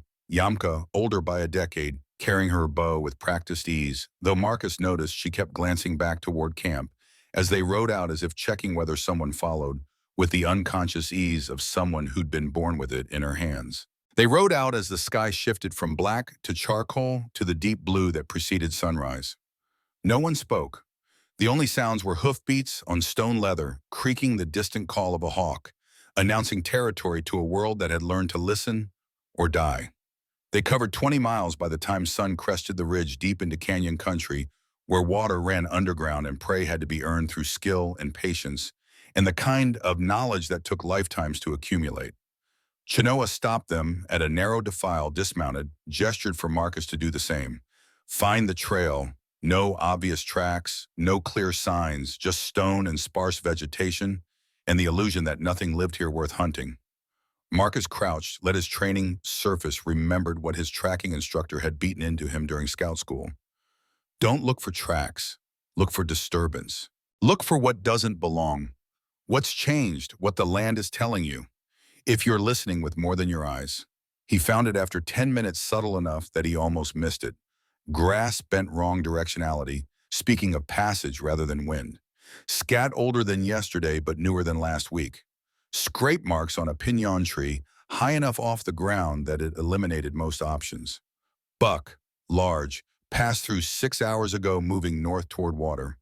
carrying her bow with practiced ease, though Marcus noticed she kept glancing back toward camp as they rode out, as if checking whether someone followed, with the unconscious ease of someone who'd been born with it in her hands. They rode out as the sky shifted from black to charcoal to the deep blue that preceded sunrise. No one spoke. The only sounds were hoofbeats on stone leather, creaking, the distant call of a hawk, announcing territory to a world that had learned to listen or die. They covered 20 miles by the time sun crested the ridge deep into canyon country, where water ran underground and prey had to be earned through skill and patience, and the kind of knowledge that took lifetimes to accumulate. Chenoa stopped them at a narrow defile, dismounted, gestured for Marcus to do the same. Find the trail. No obvious tracks, no clear signs, just stone and sparse vegetation, and the illusion that nothing lived here worth hunting. Marcus crouched, let his training surface, remembered what his tracking instructor had beaten into him during scout school. Don't look for tracks. Look for disturbance. Look for what doesn't belong. What's changed, what the land is telling you. If you're listening with more than your eyes. He found it after 10 minutes, subtle enough that he almost missed it. Grass bent wrong directionality, speaking of passage rather than wind. Scat older than yesterday but newer than last week. Scrape marks on a piñon tree, high enough off the ground that it eliminated most options. Buck, large, passed through 6 hours ago, moving north toward water.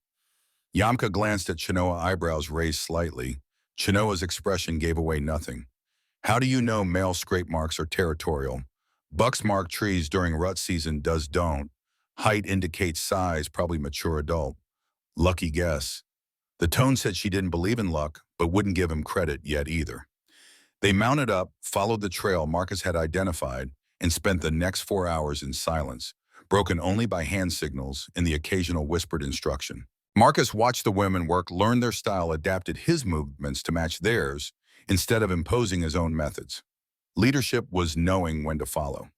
Yamka glanced at Chenoa, eyebrows raised slightly. Chenoa's expression gave away nothing. How do you know male scrape marks are territorial? Bucks mark trees during rut season, don't. Height indicates size, probably mature adult. Lucky guess. The tone said she didn't believe in luck, but wouldn't give him credit yet either. They mounted up, followed the trail Marcus had identified, and spent the next 4 hours in silence, broken only by hand signals and the occasional whispered instruction. Marcus watched the women work, learned their style, adapted his movements to match theirs, instead of imposing his own methods. Leadership was knowing when to follow.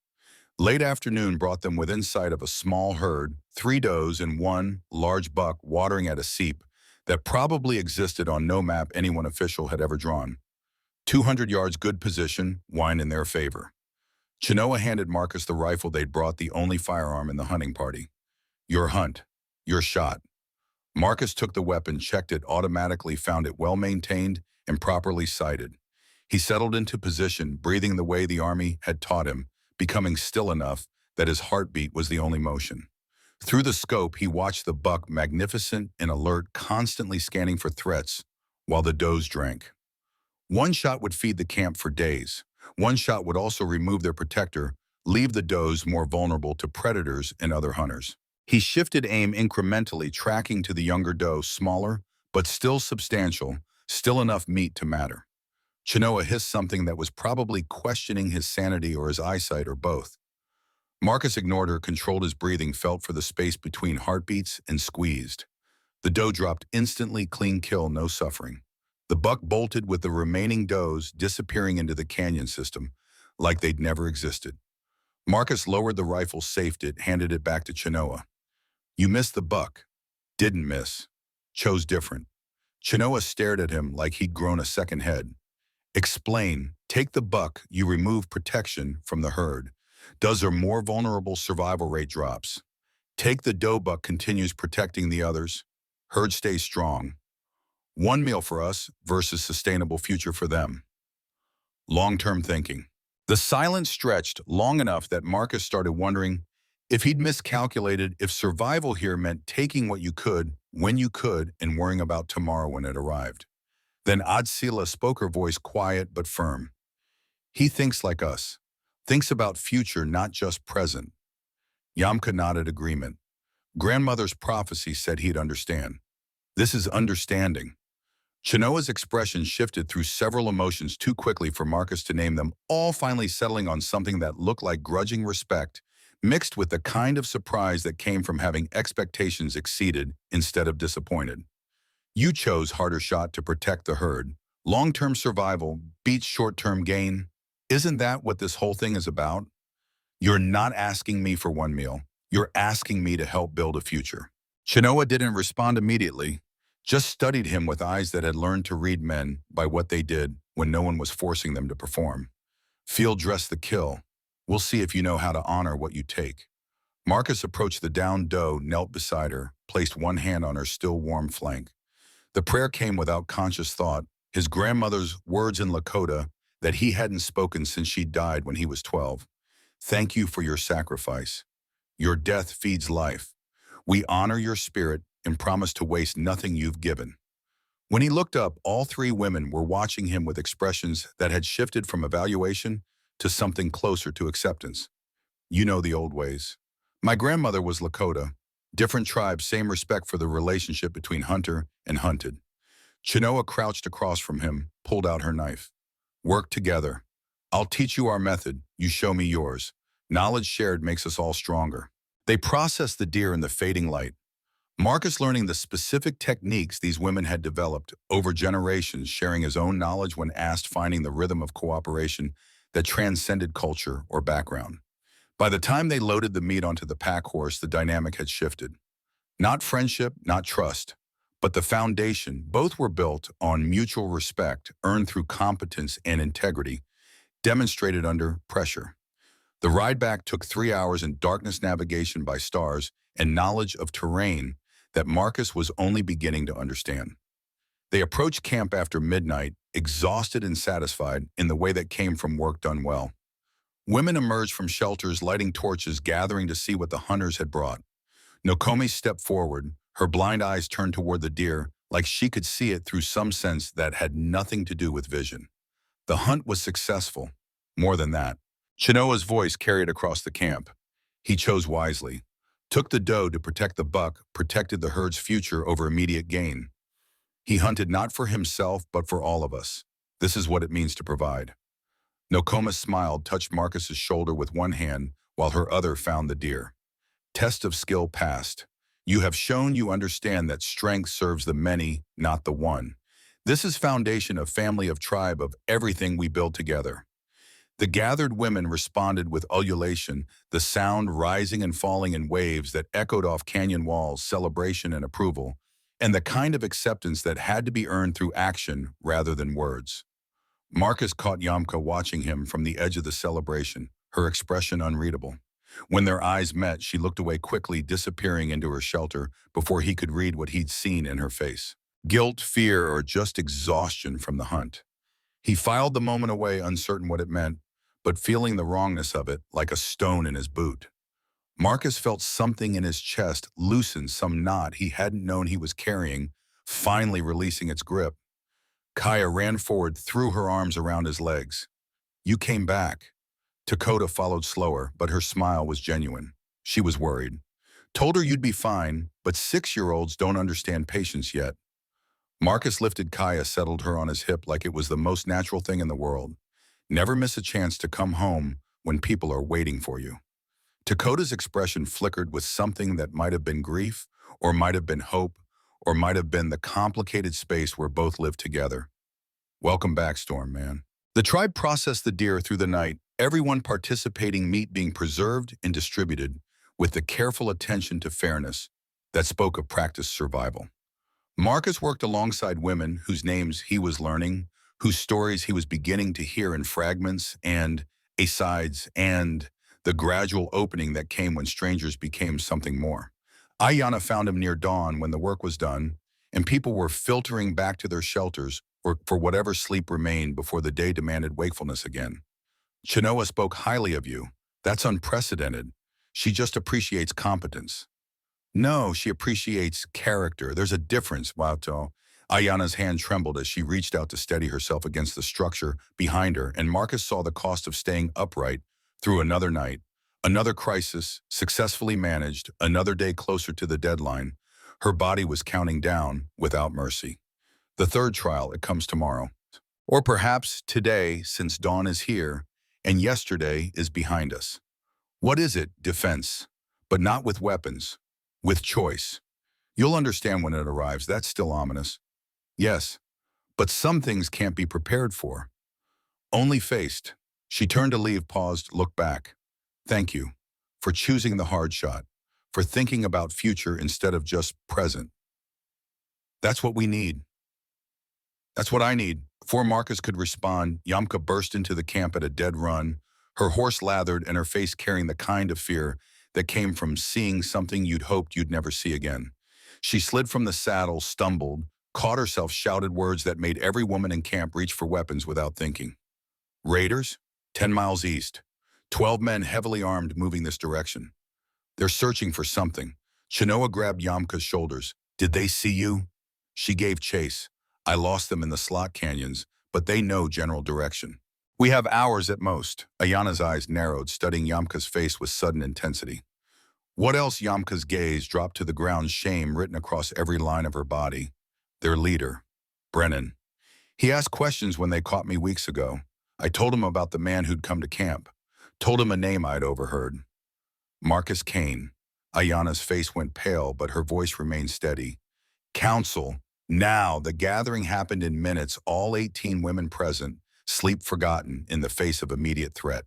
Late afternoon brought them within sight of a small herd, 3 does and 1 large buck watering at a seep that probably existed on no map anyone official had ever drawn. 200 yards good position, wine in their favor. Chenoa handed Marcus the rifle they'd brought, the only firearm in the hunting party. Your hunt. Your shot. Marcus took the weapon, checked it automatically, found it well maintained and properly sighted. He settled into position, breathing the way the army had taught him, becoming still enough that his heartbeat was the only motion. Through the scope, he watched the buck, magnificent and alert, constantly scanning for threats, while the does drank. One shot would feed the camp for days. One shot would also remove their protector, leave the does more vulnerable to predators and other hunters. He shifted aim incrementally, tracking to the younger doe, smaller, but still substantial, still enough meat to matter. Chenoa hissed something that was probably questioning his sanity or his eyesight or both. Marcus ignored her, controlled his breathing, felt for the space between heartbeats, and squeezed. The doe dropped instantly, clean kill, no suffering. The buck bolted with the remaining does, disappearing into the canyon system, like they'd never existed. Marcus lowered the rifle, safed it, handed it back to Chenoa. You missed the buck. Didn't miss. Chose different. Chenoa stared at him like he'd grown a second head. Explain. Take the buck, you remove protection from the herd. Does are more vulnerable, survival rate drops. Take the doe, buck continues protecting the others. Herd stays strong. One meal for us versus sustainable future for them. Long-term thinking. The silence stretched long enough that Marcus started wondering if he'd miscalculated, if survival here meant taking what you could, when you could, and worrying about tomorrow when it arrived. Then Adsila spoke, her voice quiet but firm. He thinks like us. Thinks about future, not just present. Yamka nodded agreement. Grandmother's prophecy said he'd understand. This is understanding. Chenoa's expression shifted through several emotions too quickly for Marcus to name them, all finally settling on something that looked like grudging respect, mixed with the kind of surprise that came from having expectations exceeded instead of disappointed. You chose harder shot to protect the herd. Long-term survival beats short-term gain. Isn't that what this whole thing is about? You're not asking me for one meal. You're asking me to help build a future. Chenoa didn't respond immediately, just studied him with eyes that had learned to read men by what they did when no one was forcing them to perform. Field dress the kill. We'll see if you know how to honor what you take. Marcus approached the downed doe, knelt beside her, placed one hand on her still warm flank. The prayer came without conscious thought, his grandmother's words in Lakota that he hadn't spoken since she died when he was 12. Thank you for your sacrifice. Your death feeds life. We honor your spirit and promise to waste nothing you've given. When he looked up, all 3 women were watching him with expressions that had shifted from evaluation to something closer to acceptance. You know the old ways. My grandmother was Lakota. Different tribes, same respect for the relationship between hunter and hunted. Chinoa crouched across from him, pulled out her knife. Work together. I'll teach you our method, you show me yours. Knowledge shared makes us all stronger. They processed the deer in the fading light. Marcus learning the specific techniques these women had developed over generations, sharing his own knowledge when asked, finding the rhythm of cooperation that transcended culture or background. By the time they loaded the meat onto the pack horse, the dynamic had shifted. Not friendship, not trust, but the foundation. Both were built on mutual respect, earned through competence and integrity, demonstrated under pressure. The ride back took 3 hours in darkness, navigation by stars, and knowledge of terrain that Marcus was only beginning to understand. They approached camp after midnight, exhausted and satisfied in the way that came from work done well. Women emerged from shelters, lighting torches, gathering to see what the hunters had brought. Nokomi stepped forward, her blind eyes turned toward the deer, like she could see it through some sense that had nothing to do with vision. The hunt was successful. More than that, Chinoa's voice carried across the camp. He chose wisely. Took the doe to protect the buck, protected the herd's future over immediate gain. He hunted not for himself, but for all of us. This is what it means to provide. Nokoma smiled, touched Marcus's shoulder with one hand, while her other found the deer. Test of skill passed. You have shown you understand that strength serves the many, not the one. This is foundation of family, of tribe, of everything we build together. The gathered women responded with ululation, the sound rising and falling in waves that echoed off canyon walls, celebration and approval, and the kind of acceptance that had to be earned through action rather than words. Marcus caught Yamka watching him from the edge of the celebration, her expression unreadable. When their eyes met, she looked away quickly, disappearing into her shelter before he could read what he'd seen in her face. Guilt, fear, or just exhaustion from the hunt. He filed the moment away, uncertain what it meant, but feeling the wrongness of it like a stone in his boot. Marcus felt something in his chest loosen, some knot he hadn't known he was carrying, finally releasing its grip. Kaya ran forward, threw her arms around his legs. You came back. Dakota followed slower, but her smile was genuine. She was worried. Told her you'd be fine, but 6-year-olds don't understand patience yet. Marcus lifted Kaya, settled her on his hip like it was the most natural thing in the world. Never miss a chance to come home when people are waiting for you. Dakota's expression flickered with something that might have been grief, or might have been hope, or might have been the complicated space where both lived together. Welcome back, Storm, man. The tribe processed the deer through the night, everyone participating, meat being preserved and distributed with the careful attention to fairness that spoke of practiced survival. Marcus worked alongside women whose names he was learning, whose stories he was beginning to hear in fragments and asides, and the gradual opening that came when strangers became something more. Ayana found him near dawn when the work was done, and people were filtering back to their shelters or for whatever sleep remained before the day demanded wakefulness again. Chinoa spoke highly of you. That's unprecedented. She just appreciates competence. No, she appreciates character. There's a difference, Wato. Ayana's hand trembled as she reached out to steady herself against the structure behind her, and Marcus saw the cost of staying upright through another night, another crisis, successfully managed, another day closer to the deadline. Her body was counting down without mercy. The third trial, it comes tomorrow. Or perhaps today, since dawn is here, and yesterday is behind us. What is it? Defense. But not with weapons. With choice. You'll understand when it arrives. That's still ominous. Yes, but some things can't be prepared for. Only faced. She turned to leave, paused, looked back. Thank you for choosing the hard shot, for thinking about future instead of just present. That's what we need. That's what I need. Before Marcus could respond, Yamka burst into the camp at a dead run, her horse lathered and her face carrying the kind of fear that came from seeing something you'd hoped you'd never see again. She slid from the saddle, stumbled, caught herself, shouted words that made every woman in camp reach for weapons without thinking. Raiders? 10 miles east. 12 men heavily armed moving this direction. They're searching for something. Chinoa grabbed Yamka's shoulders. Did they see you? She gave chase. I lost them in the slot canyons, but they know general direction. We have hours at most. Ayana's eyes narrowed, studying Yamka's face with sudden intensity. What else? Yamka's gaze dropped to the ground, shame written across every line of her body. Their leader, Brennan. He asked questions when they caught me weeks ago. I told him about the man who'd come to camp. Told him a name I'd overheard. Marcus Kane. Ayana's face went pale, but her voice remained steady. Council. Now, the gathering happened in minutes, all 18 women present, sleep forgotten in the face of immediate threat.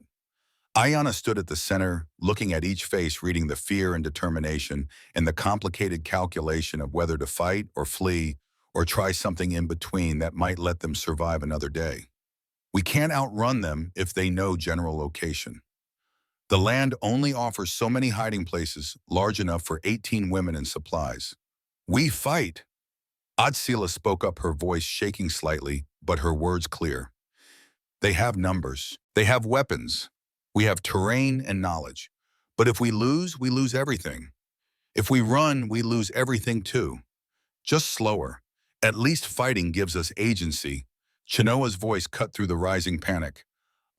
Ayana stood at the center, looking at each face, reading the fear and determination and the complicated calculation of whether to fight or flee or try something in between that might let them survive another day. We can't outrun them if they know general location. The land only offers so many hiding places large enough for 18 women and supplies. We fight. Adsila spoke up, her voice shaking slightly, but her words clear. They have numbers. They have weapons. We have terrain and knowledge. But if we lose everything. If we run, we lose everything too. Just slower. At least fighting gives us agency. Chenoa's voice cut through the rising panic.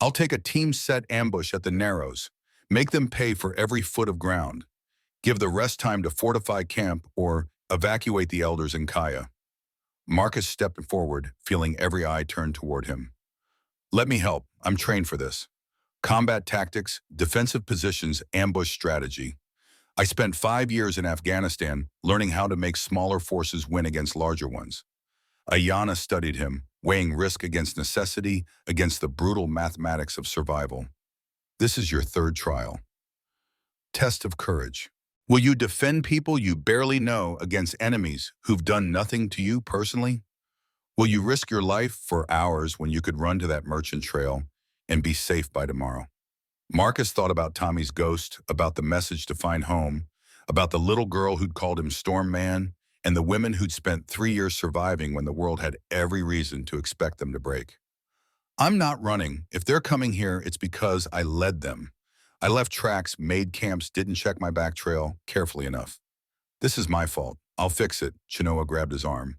I'll take a team-set ambush at the Narrows. Make them pay for every foot of ground. Give the rest time to fortify camp or evacuate the elders in Kaya. Marcus stepped forward, feeling every eye turned toward him. Let me help. I'm trained for this. Combat tactics, defensive positions, ambush strategy. I spent 5 years in Afghanistan learning how to make smaller forces win against larger ones. Ayana studied him, weighing risk against necessity, against the brutal mathematics of survival. This is your third trial. Test of courage. Will you defend people you barely know against enemies who've done nothing to you personally? Will you risk your life for hours when you could run to that merchant trail and be safe by tomorrow? Marcus thought about Tommy's ghost, about the message to find home, about the little girl who'd called him Storm Man, and the women who'd spent 3 years surviving when the world had every reason to expect them to break. I'm not running. If they're coming here, it's because I led them. I left tracks, made camps, didn't check my back trail carefully enough. This is my fault. I'll fix it. Chenoa grabbed his arm.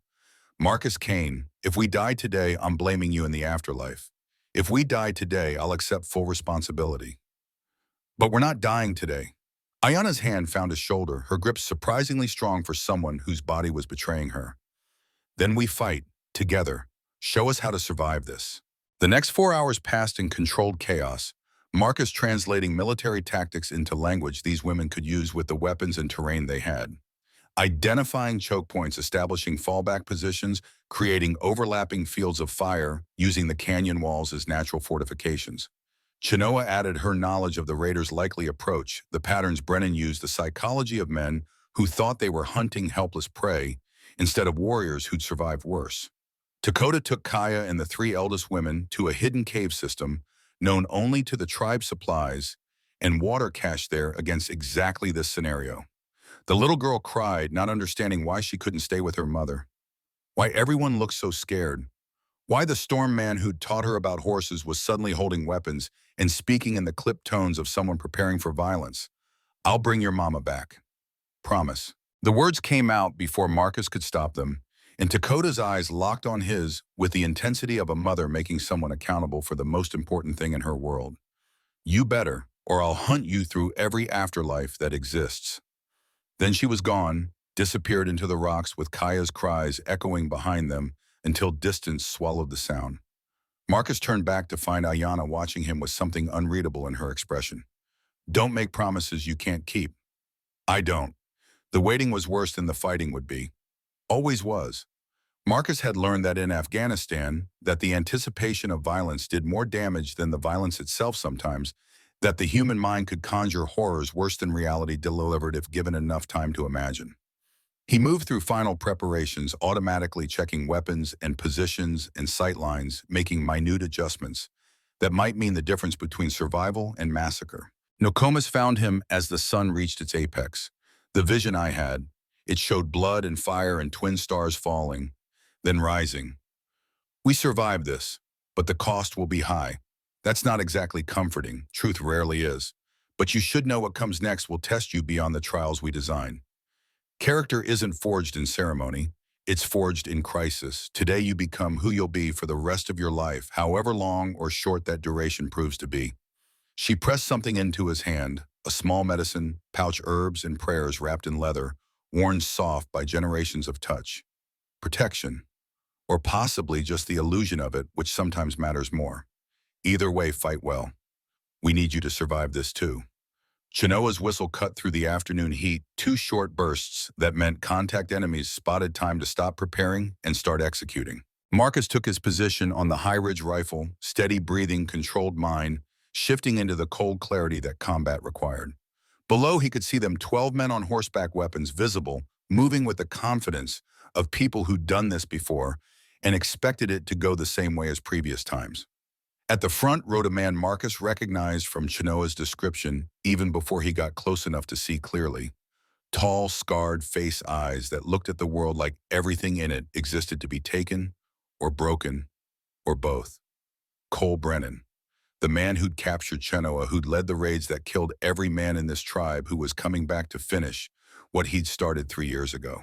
Marcus Kane, if we die today, I'm blaming you in the afterlife. If we die today, I'll accept full responsibility. But we're not dying today. Ayana's hand found his shoulder, her grip surprisingly strong for someone whose body was betraying her. Then we fight, together. Show us how to survive this. The next 4 hours passed in controlled chaos, Marcus translating military tactics into language these women could use with the weapons and terrain they had. Identifying choke points, establishing fallback positions, creating overlapping fields of fire, using the canyon walls as natural fortifications. Chenoa added her knowledge of the raiders' likely approach, the patterns Brennan used, the psychology of men who thought they were hunting helpless prey instead of warriors who'd survived worse. Dakota took Kaya and the 3 eldest women to a hidden cave system known only to the tribe's supplies and water cached there against exactly this scenario. The little girl cried, not understanding why she couldn't stay with her mother. Why everyone looked so scared. Why the Storm Man who'd taught her about horses was suddenly holding weapons and speaking in the clipped tones of someone preparing for violence. I'll bring your mama back. Promise. The words came out before Marcus could stop them, and Dakota's eyes locked on his with the intensity of a mother making someone accountable for the most important thing in her world. You better, or I'll hunt you through every afterlife that exists. Then she was gone, disappeared into the rocks with Kaya's cries echoing behind them until distance swallowed the sound. Marcus turned back to find Ayana watching him with something unreadable in her expression. Don't make promises you can't keep. I don't. The waiting was worse than the fighting would be. Always was. Marcus had learned that in Afghanistan, that the anticipation of violence did more damage than the violence itself sometimes, that the human mind could conjure horrors worse than reality delivered if given enough time to imagine. He moved through final preparations, automatically checking weapons and positions and sight lines, making minute adjustments that might mean the difference between survival and massacre. Nokomis found him as the sun reached its apex. The vision I had, it showed blood and fire and twin stars falling, then rising. We survived this, but the cost will be high. That's not exactly comforting, truth rarely is. But you should know what comes next will test you beyond the trials we design. Character isn't forged in ceremony, It's forged in crisis. Today you become who you'll be for the rest of your life, however long or short that duration proves to be. She pressed something into his hand, a small medicine, pouch herbs and prayers wrapped in leather, worn soft by generations of touch. Protection. Or possibly just the illusion of it, which sometimes matters more. Either way, fight well. We need you to survive this too. Chenoa's whistle cut through the afternoon heat, two short bursts that meant contact enemies spotted time to stop preparing and start executing. Marcus took his position on the high-ridge rifle, steady breathing, controlled mind, shifting into the cold clarity that combat required. Below, he could see them 12 men on horseback, weapons visible, moving with the confidence of people who'd done this before and expected it to go the same way as previous times. At the front rode a man Marcus recognized from Chenoa's description even before he got close enough to see clearly. Tall, scarred face eyes that looked at the world like everything in it existed to be taken or broken or both. Cole Brennan, the man who'd captured Chenoa, who'd led the raids that killed every man in this tribe, who was coming back to finish what he'd started 3 years ago.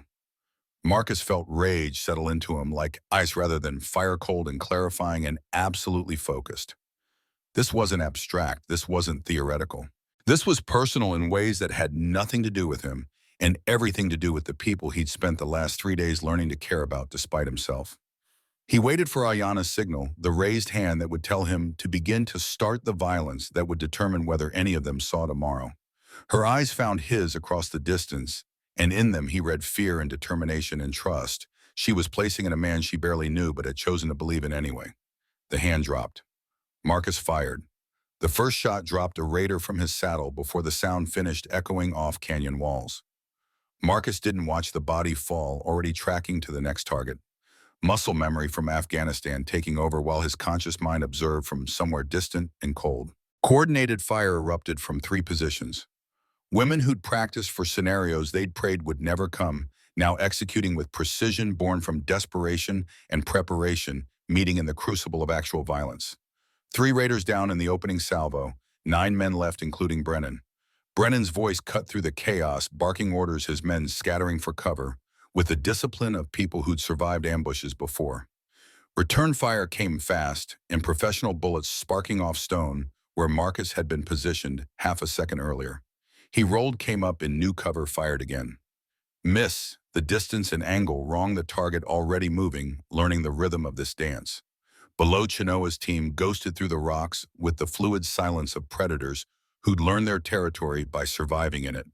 Marcus felt rage settle into him like ice rather than fire, cold and clarifying and absolutely focused. This wasn't abstract. This wasn't theoretical. This was personal in ways that had nothing to do with him and everything to do with the people he'd spent the last 3 days learning to care about despite himself. He waited for Ayana's signal, the raised hand that would tell him to begin to start the violence that would determine whether any of them saw tomorrow. Her eyes found his across the distance, and in them he read fear and determination and trust she was placing in a man she barely knew but had chosen to believe in anyway. The hand dropped. Marcus fired. The first shot dropped a raider from his saddle before the sound finished echoing off canyon walls. Marcus didn't watch the body fall, already tracking to the next target. Muscle memory from Afghanistan taking over while his conscious mind observed from somewhere distant and cold. Coordinated fire erupted from 3 positions. Women who'd practiced for scenarios they'd prayed would never come, now executing with precision born from desperation and preparation, meeting in the crucible of actual violence. 3 raiders down in the opening salvo, 9 men left including Brennan. Brennan's voice cut through the chaos, barking orders, his men scattering for cover, with the discipline of people who'd survived ambushes before. Return fire came fast, and professional bullets sparking off stone where Marcus had been positioned half a second earlier. He rolled, came up in new cover, fired again. Miss, the distance and angle wrong, the target already moving, learning the rhythm of this dance. Below, Chenoa's team ghosted through the rocks with the fluid silence of predators who'd learned their territory by surviving in it.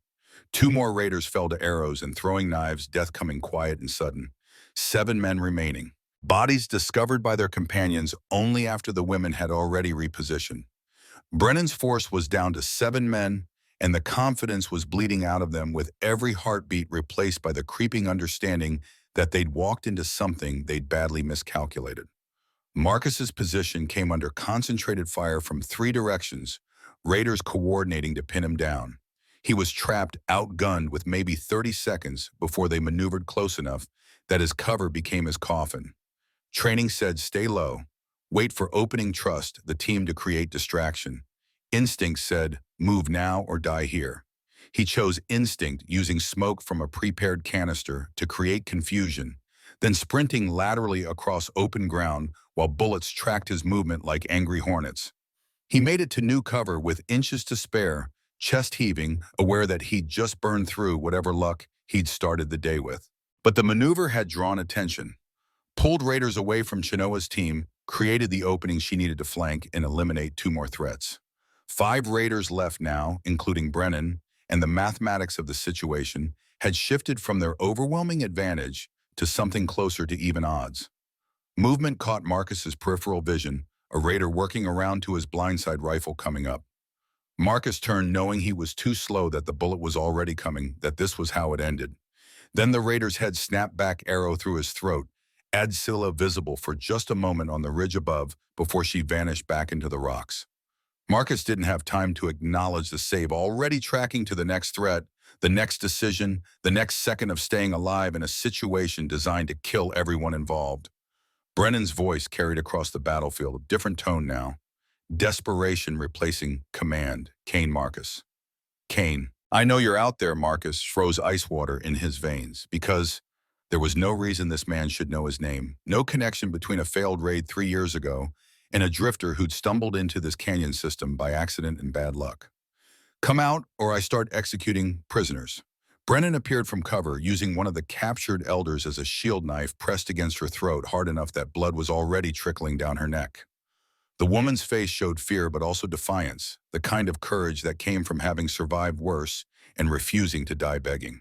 2 more raiders fell to arrows and throwing knives, death coming quiet and sudden. 7 men remaining. Bodies discovered by their companions only after the women had already repositioned. Brennan's force was down to 7 men, and the confidence was bleeding out of them with every heartbeat replaced by the creeping understanding that they'd walked into something they'd badly miscalculated. Marcus's position came under concentrated fire from 3 directions, raiders coordinating to pin him down. He was trapped, outgunned with maybe 30 seconds before they maneuvered close enough that his cover became his coffin. Training said stay low, wait for opening, trust the team to create distraction. Instinct said move now or die here. He chose instinct, using smoke from a prepared canister to create confusion, then sprinting laterally across open ground while bullets tracked his movement like angry hornets. He made it to new cover with inches to spare, chest heaving, aware that he'd just burned through whatever luck he'd started the day with. But the maneuver had drawn attention. Pulled raiders away from Chenoa's team, created the opening she needed to flank and eliminate 2 more threats. 5 raiders left now, including Brennan, and the mathematics of the situation had shifted from their overwhelming advantage to something closer to even odds. Movement caught Marcus's peripheral vision, a raider working around to his blindside rifle coming up. Marcus turned, knowing he was too slow, that the bullet was already coming, that this was how it ended. Then the raider's head snapped back, arrow through his throat, Adsilla visible for just a moment on the ridge above before she vanished back into the rocks. Marcus didn't have time to acknowledge the save, already tracking to the next threat, the next decision, the next second of staying alive in a situation designed to kill everyone involved. Brennan's voice carried across the battlefield, a different tone now. Desperation replacing command. Kane Marcus. Kane. I know you're out there, Marcus froze ice water in his veins, because There was no reason this man should know his name, no connection between a failed raid 3 years ago and a drifter who'd stumbled into this canyon system by accident and bad luck. Come out, or I start executing prisoners. Brennan appeared from cover, using one of the captured elders as a shield knife pressed against her throat hard enough that blood was already trickling down her neck. The woman's face showed fear but also defiance, the kind of courage that came from having survived worse and refusing to die begging.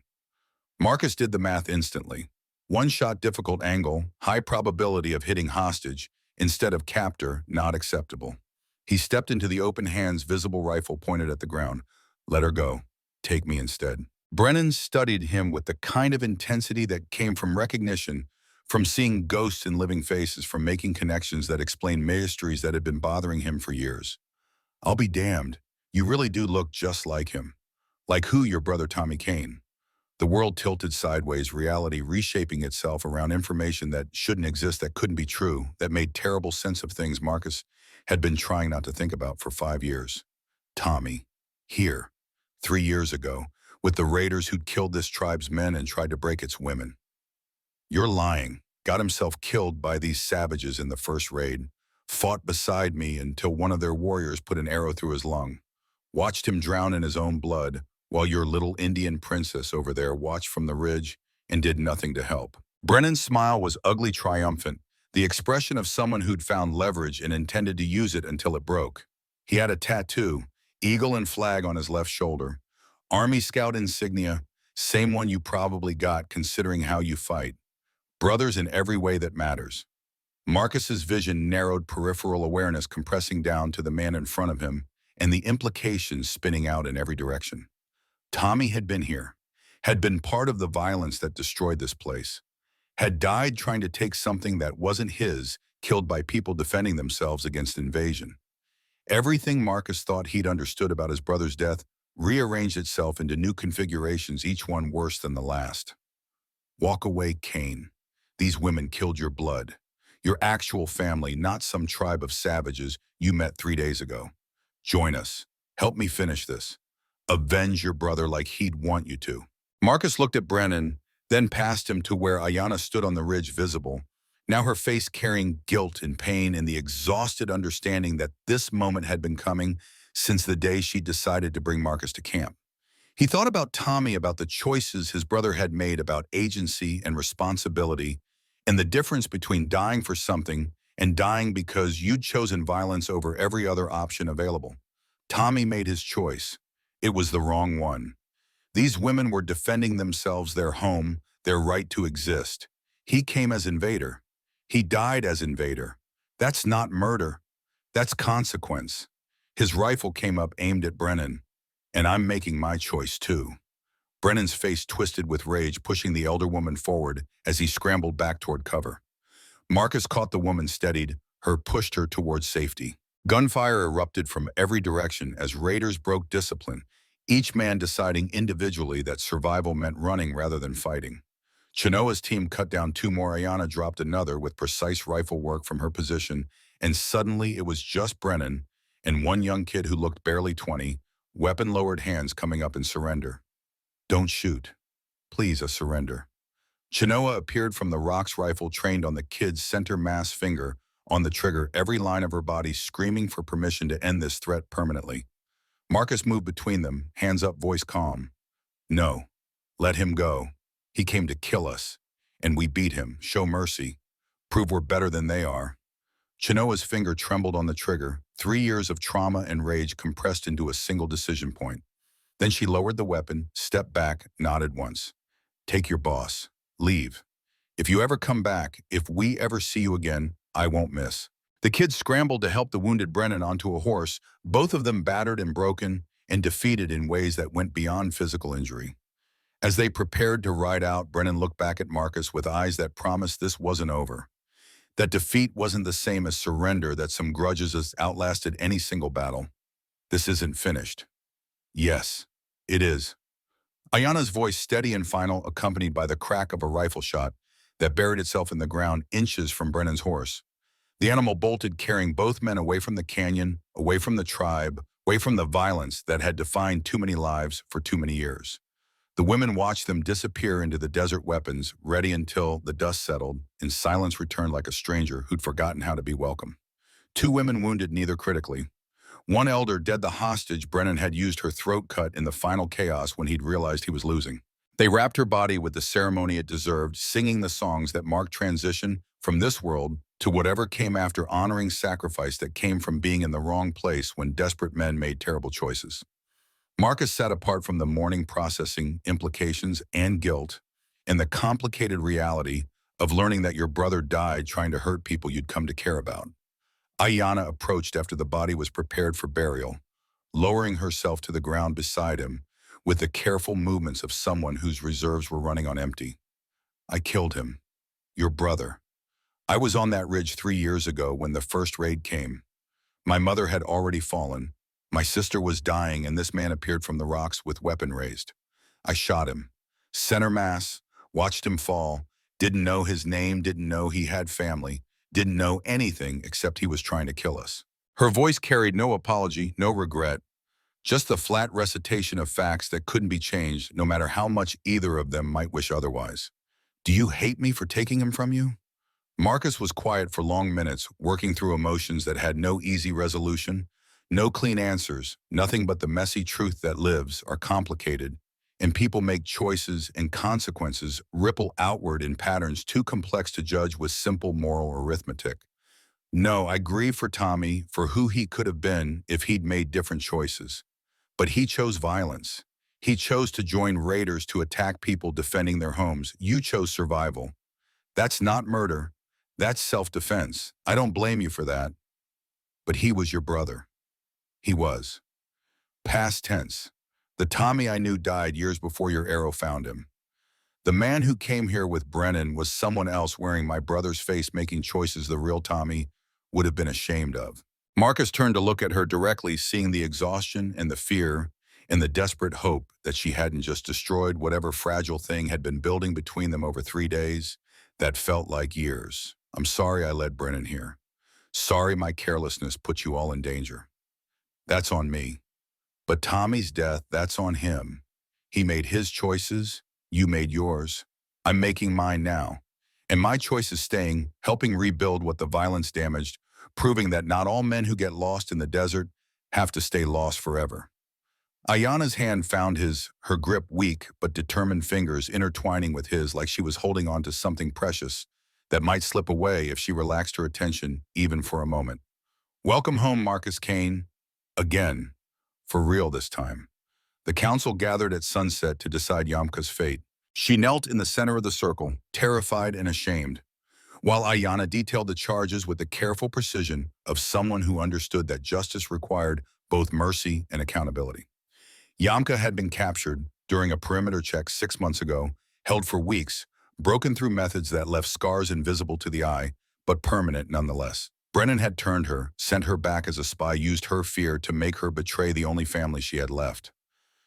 Marcus did the math instantly. One shot, difficult angle, high probability of hitting hostage, instead of captor, not acceptable. He stepped into the open hands, visible rifle pointed at the ground. Let her go. Take me instead. Brennan studied him with the kind of intensity that came from recognition, from seeing ghosts in living faces, from making connections that explained mysteries that had been bothering him for years. I'll be damned. You really do look just like him. Like who? Your brother Tommy Kane. The world tilted sideways, reality reshaping itself around information that shouldn't exist, that couldn't be true, that made terrible sense of things Marcus had been trying not to think about for 5 years. Tommy. Here. 3 years ago, with the raiders who'd killed this tribe's men and tried to break its women. You're lying. Got himself killed by these savages in the first raid. Fought beside me until one of their warriors put an arrow through his lung. Watched him drown in his own blood, while your little Indian princess over there watched from the ridge and did nothing to help. Brennan's smile was ugly triumphant, the expression of someone who'd found leverage and intended to use it until it broke. He had a tattoo, eagle and flag on his left shoulder. Army Scout insignia, same one you probably got considering how you fight. Brothers in every way that matters. Marcus's vision narrowed, peripheral awareness compressing down to the man in front of him and the implications spinning out in every direction. Tommy had been here, had been part of the violence that destroyed this place, had died trying to take something that wasn't his, killed by people defending themselves against invasion. Everything Marcus thought he'd understood about his brother's death rearranged itself into new configurations, each one worse than the last. Walk away, Kane. These women killed your blood, your actual family, not some tribe of savages you met 3 days ago. Join us. Help me finish this. Avenge your brother like he'd want you to. Marcus looked at Brennan, then past him to where Ayanna stood on the ridge, visible, now her face carrying guilt and pain and the exhausted understanding that this moment had been coming since the day she decided to bring Marcus to camp. He thought about Tommy, about the choices his brother had made, about agency and responsibility, and the difference between dying for something and dying because you'd chosen violence over every other option available. Tommy made his choice. It was the wrong one. These women were defending themselves, their home, their right to exist. He came as invader. He died as invader. That's not murder. That's consequence. His rifle came up, aimed at Brennan. And I'm making my choice too. Brennan's face twisted with rage, pushing the elder woman forward as he scrambled back toward cover. Marcus caught the woman, steadied her, pushed her towards safety. Gunfire erupted from every direction as raiders broke discipline, each man deciding individually that survival meant running rather than fighting. Chenoa's team cut down 2 more. Ayanna dropped another with precise rifle work from her position, and suddenly it was just Brennan and one young kid who looked barely 20, weapon-lowered hands coming up in surrender. Don't shoot. Please, a surrender. Chenoa appeared from the rocks, rifle trained on the kid's center mass finger, on the trigger, every line of her body screaming for permission to end this threat permanently. Marcus moved between them, hands up, voice calm. No. Let him go. He came to kill us. And we beat him. Show mercy. Prove we're better than they are. Chenoa's finger trembled on the trigger, 3 years of trauma and rage compressed into a single decision point. Then she lowered the weapon, stepped back, nodded once. Take your boss. Leave. If you ever come back, if we ever see you again, I won't miss. The kids scrambled to help the wounded Brennan onto a horse, both of them battered and broken and defeated in ways that went beyond physical injury. As they prepared to ride out, Brennan looked back at Marcus with eyes that promised this wasn't over. That defeat wasn't the same as surrender, that some grudges has outlasted any single battle. This isn't finished. Yes, it is. Ayanna's voice, steady and final, accompanied by the crack of a rifle shot that buried itself in the ground inches from Brennan's horse. The animal bolted, carrying both men away from the canyon, away from the tribe, away from the violence that had defined too many lives for too many years. The women watched them disappear into the desert weapons, ready until the dust settled, and silence returned like a stranger who'd forgotten how to be welcome. Two women wounded, neither critically. One elder dead, the hostage Brennan had used her throat cut in the final chaos when he'd realized he was losing. They wrapped her body with the ceremony it deserved, singing the songs that marked transition from this world to whatever came after, honoring sacrifice that came from being in the wrong place when desperate men made terrible choices. Marcus sat apart from the mourning, processing implications and guilt and the complicated reality of learning that your brother died trying to hurt people you'd come to care about. Ayanna approached after the body was prepared for burial, lowering herself to the ground beside him with the careful movements of someone whose reserves were running on empty. I killed him. Your brother. I was on that ridge 3 years ago when the first raid came. My mother had already fallen. My sister was dying, and this man appeared from the rocks with weapon raised. I shot him. Center mass, watched him fall, didn't know his name, didn't know he had family, didn't know anything except he was trying to kill us. Her voice carried no apology, no regret, just the flat recitation of facts that couldn't be changed, no matter how much either of them might wish otherwise. Do you hate me for taking him from you? Marcus was quiet for long minutes, working through emotions that had no easy resolution, no clean answers, nothing but the messy truth that lives are complicated, and people make choices and consequences ripple outward in patterns too complex to judge with simple moral arithmetic. No, I grieve for Tommy, for who he could have been if he'd made different choices. But he chose violence. He chose to join raiders to attack people defending their homes. You chose survival. That's not murder. That's self-defense. I don't blame you for that. But he was your brother. He was. Past tense. The Tommy I knew died years before your arrow found him. The man who came here with Brennan was someone else wearing my brother's face, making choices the real Tommy would have been ashamed of. Marcus turned to look at her directly, seeing the exhaustion and the fear and the desperate hope that she hadn't just destroyed whatever fragile thing had been building between them over 3 days that felt like years. I'm sorry I led Brennan here. Sorry my carelessness put you all in danger. That's on me. But Tommy's death, that's on him. He made his choices, you made yours. I'm making mine now. And my choice is staying, helping rebuild what the violence damaged, proving that not all men who get lost in the desert have to stay lost forever. Ayanna's hand found her grip weak but determined fingers intertwining with his like she was holding on to something precious that might slip away if she relaxed her attention even for a moment. Welcome home, Marcus Kane. Again. For real this time. The council gathered at sunset to decide Yamka's fate. She knelt in the center of the circle, terrified and ashamed, while Ayanna detailed the charges with the careful precision of someone who understood that justice required both mercy and accountability. Yamka had been captured during a perimeter check 6 months ago, held for weeks, broken through methods that left scars invisible to the eye, but permanent nonetheless. Brennan had turned her, sent her back as a spy, used her fear to make her betray the only family she had left.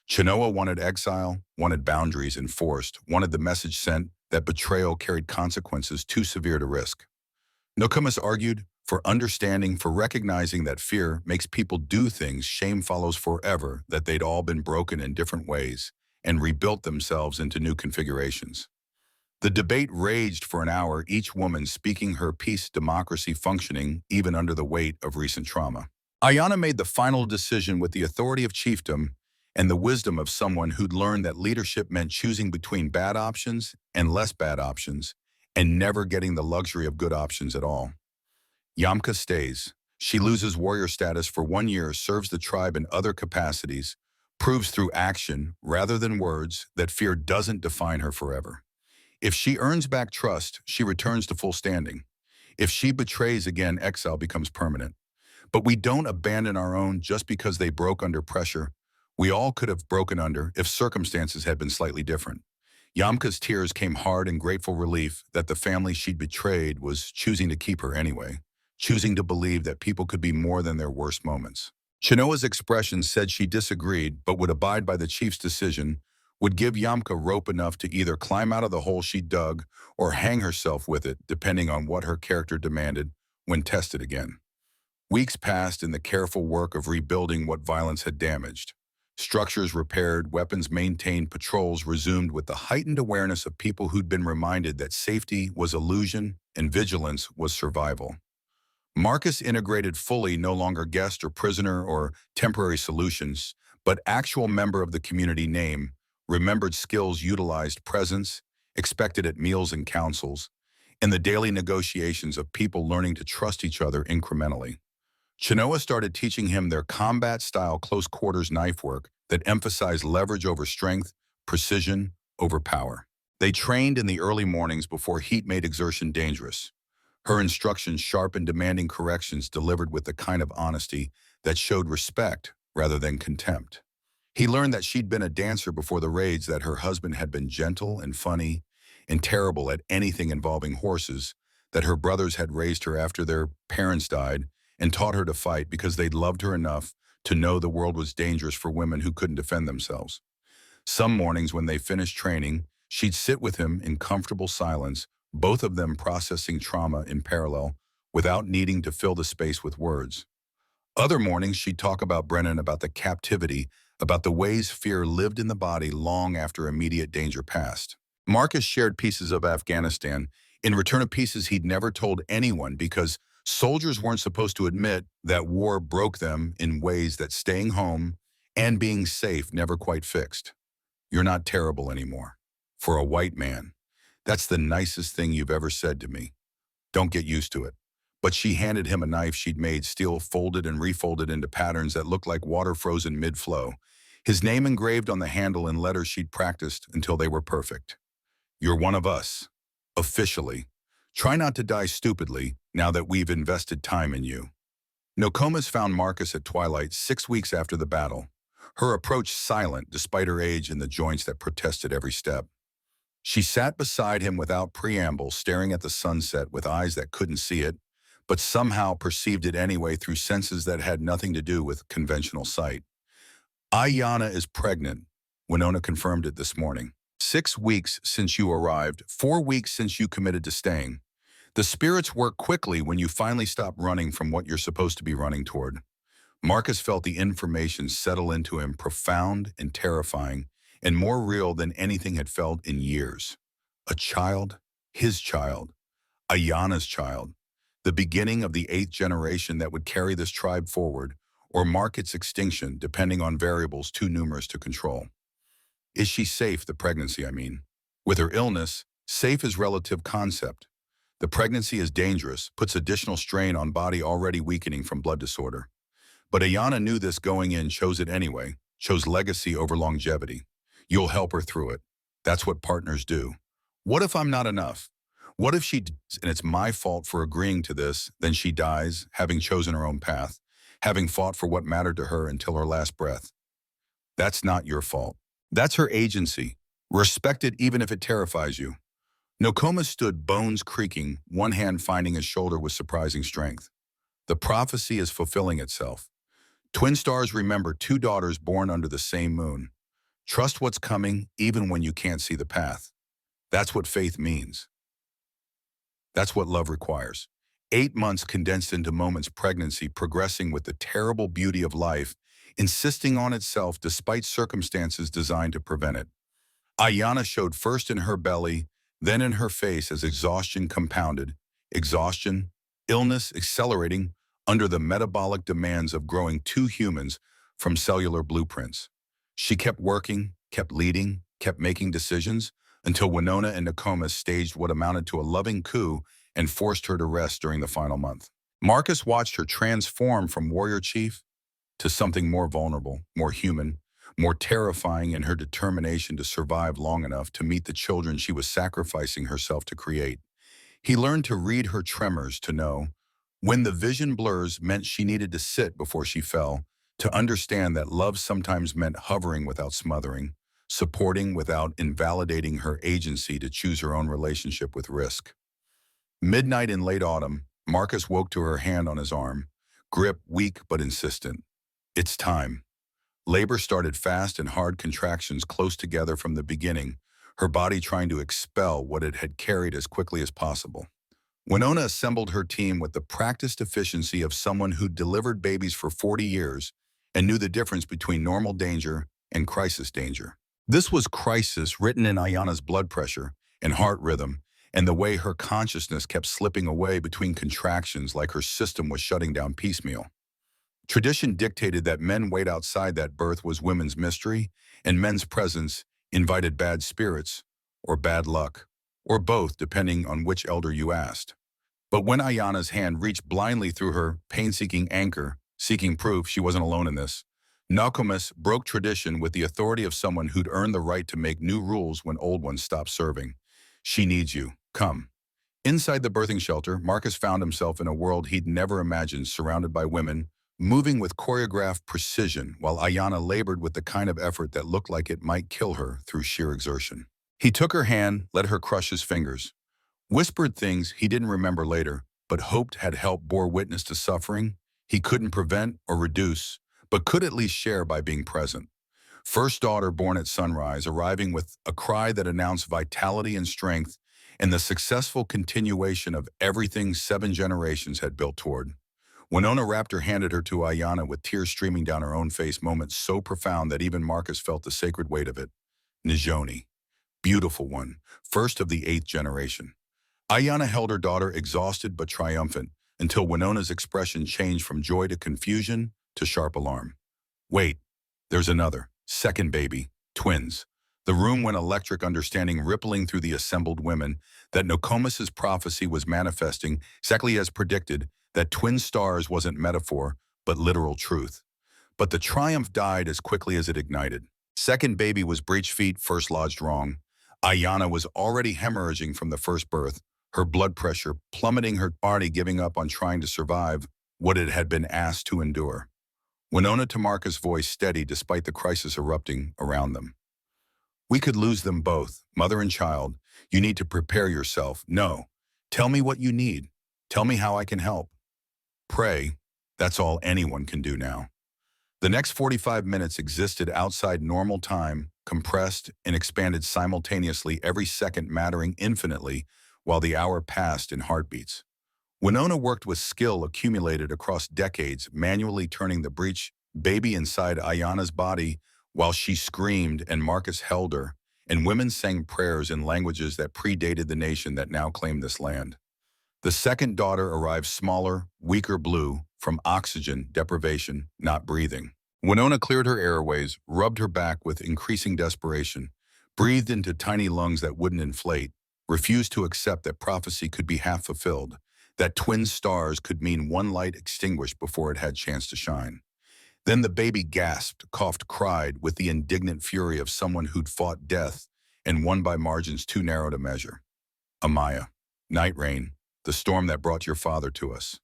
Chenoa wanted exile, wanted boundaries enforced, wanted the message sent that betrayal carried consequences too severe to risk. Nokomis argued for understanding, for recognizing that fear makes people do things, shame follows forever, that they'd all been broken in different ways and rebuilt themselves into new configurations. The debate raged for an hour, each woman speaking her piece, democracy functioning even under the weight of recent trauma. Ayanna made the final decision with the authority of chiefdom and the wisdom of someone who'd learned that leadership meant choosing between bad options and less bad options, and never getting the luxury of good options at all. Yamka stays. She loses warrior status for 1 year, serves the tribe in other capacities, proves through action rather than words that fear doesn't define her forever. If she earns back trust, she returns to full standing. If she betrays again, exile becomes permanent. But we don't abandon our own just because they broke under pressure. We all could have broken under if circumstances had been slightly different. Yamka's tears came hard in grateful relief that the family she'd betrayed was choosing to keep her anyway, choosing to believe that people could be more than their worst moments. Chenoa's expression said she disagreed but would abide by the chief's decision, would give Yamka rope enough to either climb out of the hole she dug or hang herself with it, depending on what her character demanded when tested again. Weeks passed in the careful work of rebuilding what violence had damaged. Structures repaired, weapons maintained, patrols resumed with the heightened awareness of people who'd been reminded that safety was illusion and vigilance was survival. Marcus integrated fully, no longer guest or prisoner or temporary solutions, but actual member of the community, name, remembered skills, utilized presence, expected at meals and councils, and the daily negotiations of people learning to trust each other incrementally. Chinoa started teaching him their combat-style close-quarters knife work that emphasized leverage over strength, precision over power. They trained in the early mornings before heat made exertion dangerous. Her instructions, sharp and demanding corrections delivered with the kind of honesty that showed respect rather than contempt. He learned that she'd been a dancer before the raids, that her husband had been gentle and funny and terrible at anything involving horses, that her brothers had raised her after their parents died and taught her to fight because they'd loved her enough to know the world was dangerous for women who couldn't defend themselves. Some mornings when they finished training, she'd sit with him in comfortable silence, both of them processing trauma in parallel without needing to fill the space with words. Other mornings, she'd talk about Brennan, about the captivity, about the ways fear lived in the body long after immediate danger passed. Marcus shared pieces of Afghanistan in return of pieces he'd never told anyone because soldiers weren't supposed to admit that war broke them in ways that staying home and being safe never quite fixed. You're not terrible anymore. For a white man, that's the nicest thing you've ever said to me. Don't get used to it. But she handed him a knife she'd made, steel folded and refolded into patterns that looked like water frozen mid-flow. His name engraved on the handle in letters she'd practiced until they were perfect. You're one of us. Officially. Try not to die stupidly now that we've invested time in you. Nokomis found Marcus at twilight 6 weeks after the battle. Her approach silent despite her age and the joints that protested every step. She sat beside him without preamble, staring at the sunset with eyes that couldn't see it, but somehow perceived it anyway through senses that had nothing to do with conventional sight. Ayanna is pregnant, Winona confirmed it this morning. 6 weeks since you arrived, 4 weeks since you committed to staying. The spirits work quickly when you finally stop running from what you're supposed to be running toward. Marcus felt the information settle into him, profound and terrifying, and more real than anything had felt in years. A child, his child, Ayanna's child, the beginning of the 8th generation that would carry this tribe forward, or mark its extinction, depending on variables too numerous to control. Is she safe, the pregnancy, I mean? With her illness, safe is relative concept. The pregnancy is dangerous, puts additional strain on body already weakening from blood disorder. But Ayanna knew this going in, chose it anyway, chose legacy over longevity. You'll help her through it. That's what partners do. What if I'm not enough? What if she dies and it's my fault for agreeing to this, then she dies, having chosen her own path, having fought for what mattered to her until her last breath? That's not your fault. That's her agency. Respect it even if it terrifies you. Nokomis stood, bones creaking, one hand finding his shoulder with surprising strength. The prophecy is fulfilling itself. Twin stars remember 2 daughters born under the same moon. Trust what's coming even when you can't see the path. That's what faith means. That's what love requires. 8 months condensed into moments, pregnancy progressing with the terrible beauty of life, insisting on itself despite circumstances designed to prevent it. Ayanna showed first in her belly, then in her face as exhaustion compounded. Exhaustion, illness accelerating under the metabolic demands of growing 2 humans from cellular blueprints. She kept working, kept leading, kept making decisions, until Winona and Nokomis staged what amounted to a loving coup and forced her to rest during the final month. Marcus watched her transform from warrior chief to something more vulnerable, more human, more terrifying in her determination to survive long enough to meet the children she was sacrificing herself to create. He learned to read her tremors, to know when the vision blurs meant she needed to sit before she fell, to understand that love sometimes meant hovering without smothering, supporting without invalidating her agency to choose her own relationship with risk. Midnight in late autumn, Marcus woke to her hand on his arm, grip weak but insistent. It's time. Labor started fast and hard, contractions close together from the beginning, her body trying to expel what it had carried as quickly as possible. Winona assembled her team with the practiced efficiency of someone who'd delivered babies for 40 years and knew the difference between normal danger and crisis danger. This was crisis written in Ayana's blood pressure and heart rhythm, and the way her consciousness kept slipping away between contractions like her system was shutting down piecemeal. Tradition dictated that men wait outside that birth was women's mystery, and men's presence invited bad spirits or bad luck, or both depending on which elder you asked. But when Ayana's hand reached blindly through her pain-seeking anchor, seeking proof she wasn't alone in this, Nokomis broke tradition with the authority of someone who'd earned the right to make new rules when old ones stopped serving. She needs you. Come. Inside the birthing shelter, Marcus found himself in a world he'd never imagined, surrounded by women, moving with choreographed precision, while Ayana labored with the kind of effort that looked like it might kill her through sheer exertion. He took her hand, let her crush his fingers, whispered things he didn't remember later, but hoped had helped, bore witness to suffering he couldn't prevent or reduce, but could at least share by being present. First daughter born at sunrise, arriving with a cry that announced vitality and strength, and the successful continuation of everything 7 generations had built toward. Winona wrapped her, handed her to Ayana with tears streaming down her own face, moments so profound that even Marcus felt the sacred weight of it. Njoni, beautiful one, first of the 8th generation. Ayana held her daughter, exhausted but triumphant, until Winona's expression changed from joy to confusion to sharp alarm. Wait, there's another, second baby, twins. The room went electric, understanding rippling through the assembled women that Nokomis's prophecy was manifesting exactly as predicted, that twin stars wasn't metaphor, but literal truth. But the triumph died as quickly as it ignited. Second baby was breech feet, first lodged wrong. Ayana was already hemorrhaging from the first birth, her blood pressure plummeting, her body giving up on trying to survive what it had been asked to endure. Winona, to Marcus' voice steady despite the crisis erupting around them. We could lose them both, mother and child. You need to prepare yourself. No. Tell me what you need. Tell me how I can help. Pray. That's all anyone can do now. The next 45 minutes existed outside normal time, compressed and expanded simultaneously, every second mattering infinitely, while the hour passed in heartbeats. Winona worked with skill accumulated across decades, manually turning the breech baby inside Ayana's body while she screamed and Marcus held her, and women sang prayers in languages that predated the nation that now claimed this land. The second daughter arrived smaller, weaker, blue, from oxygen deprivation, not breathing. Winona cleared her airways, rubbed her back with increasing desperation, breathed into tiny lungs that wouldn't inflate, refused to accept that prophecy could be half fulfilled, that twin stars could mean one light extinguished before it had chance to shine. Then the baby gasped, coughed, cried with the indignant fury of someone who'd fought death and won by margins too narrow to measure. Amaya, night rain, the storm that brought your father to us.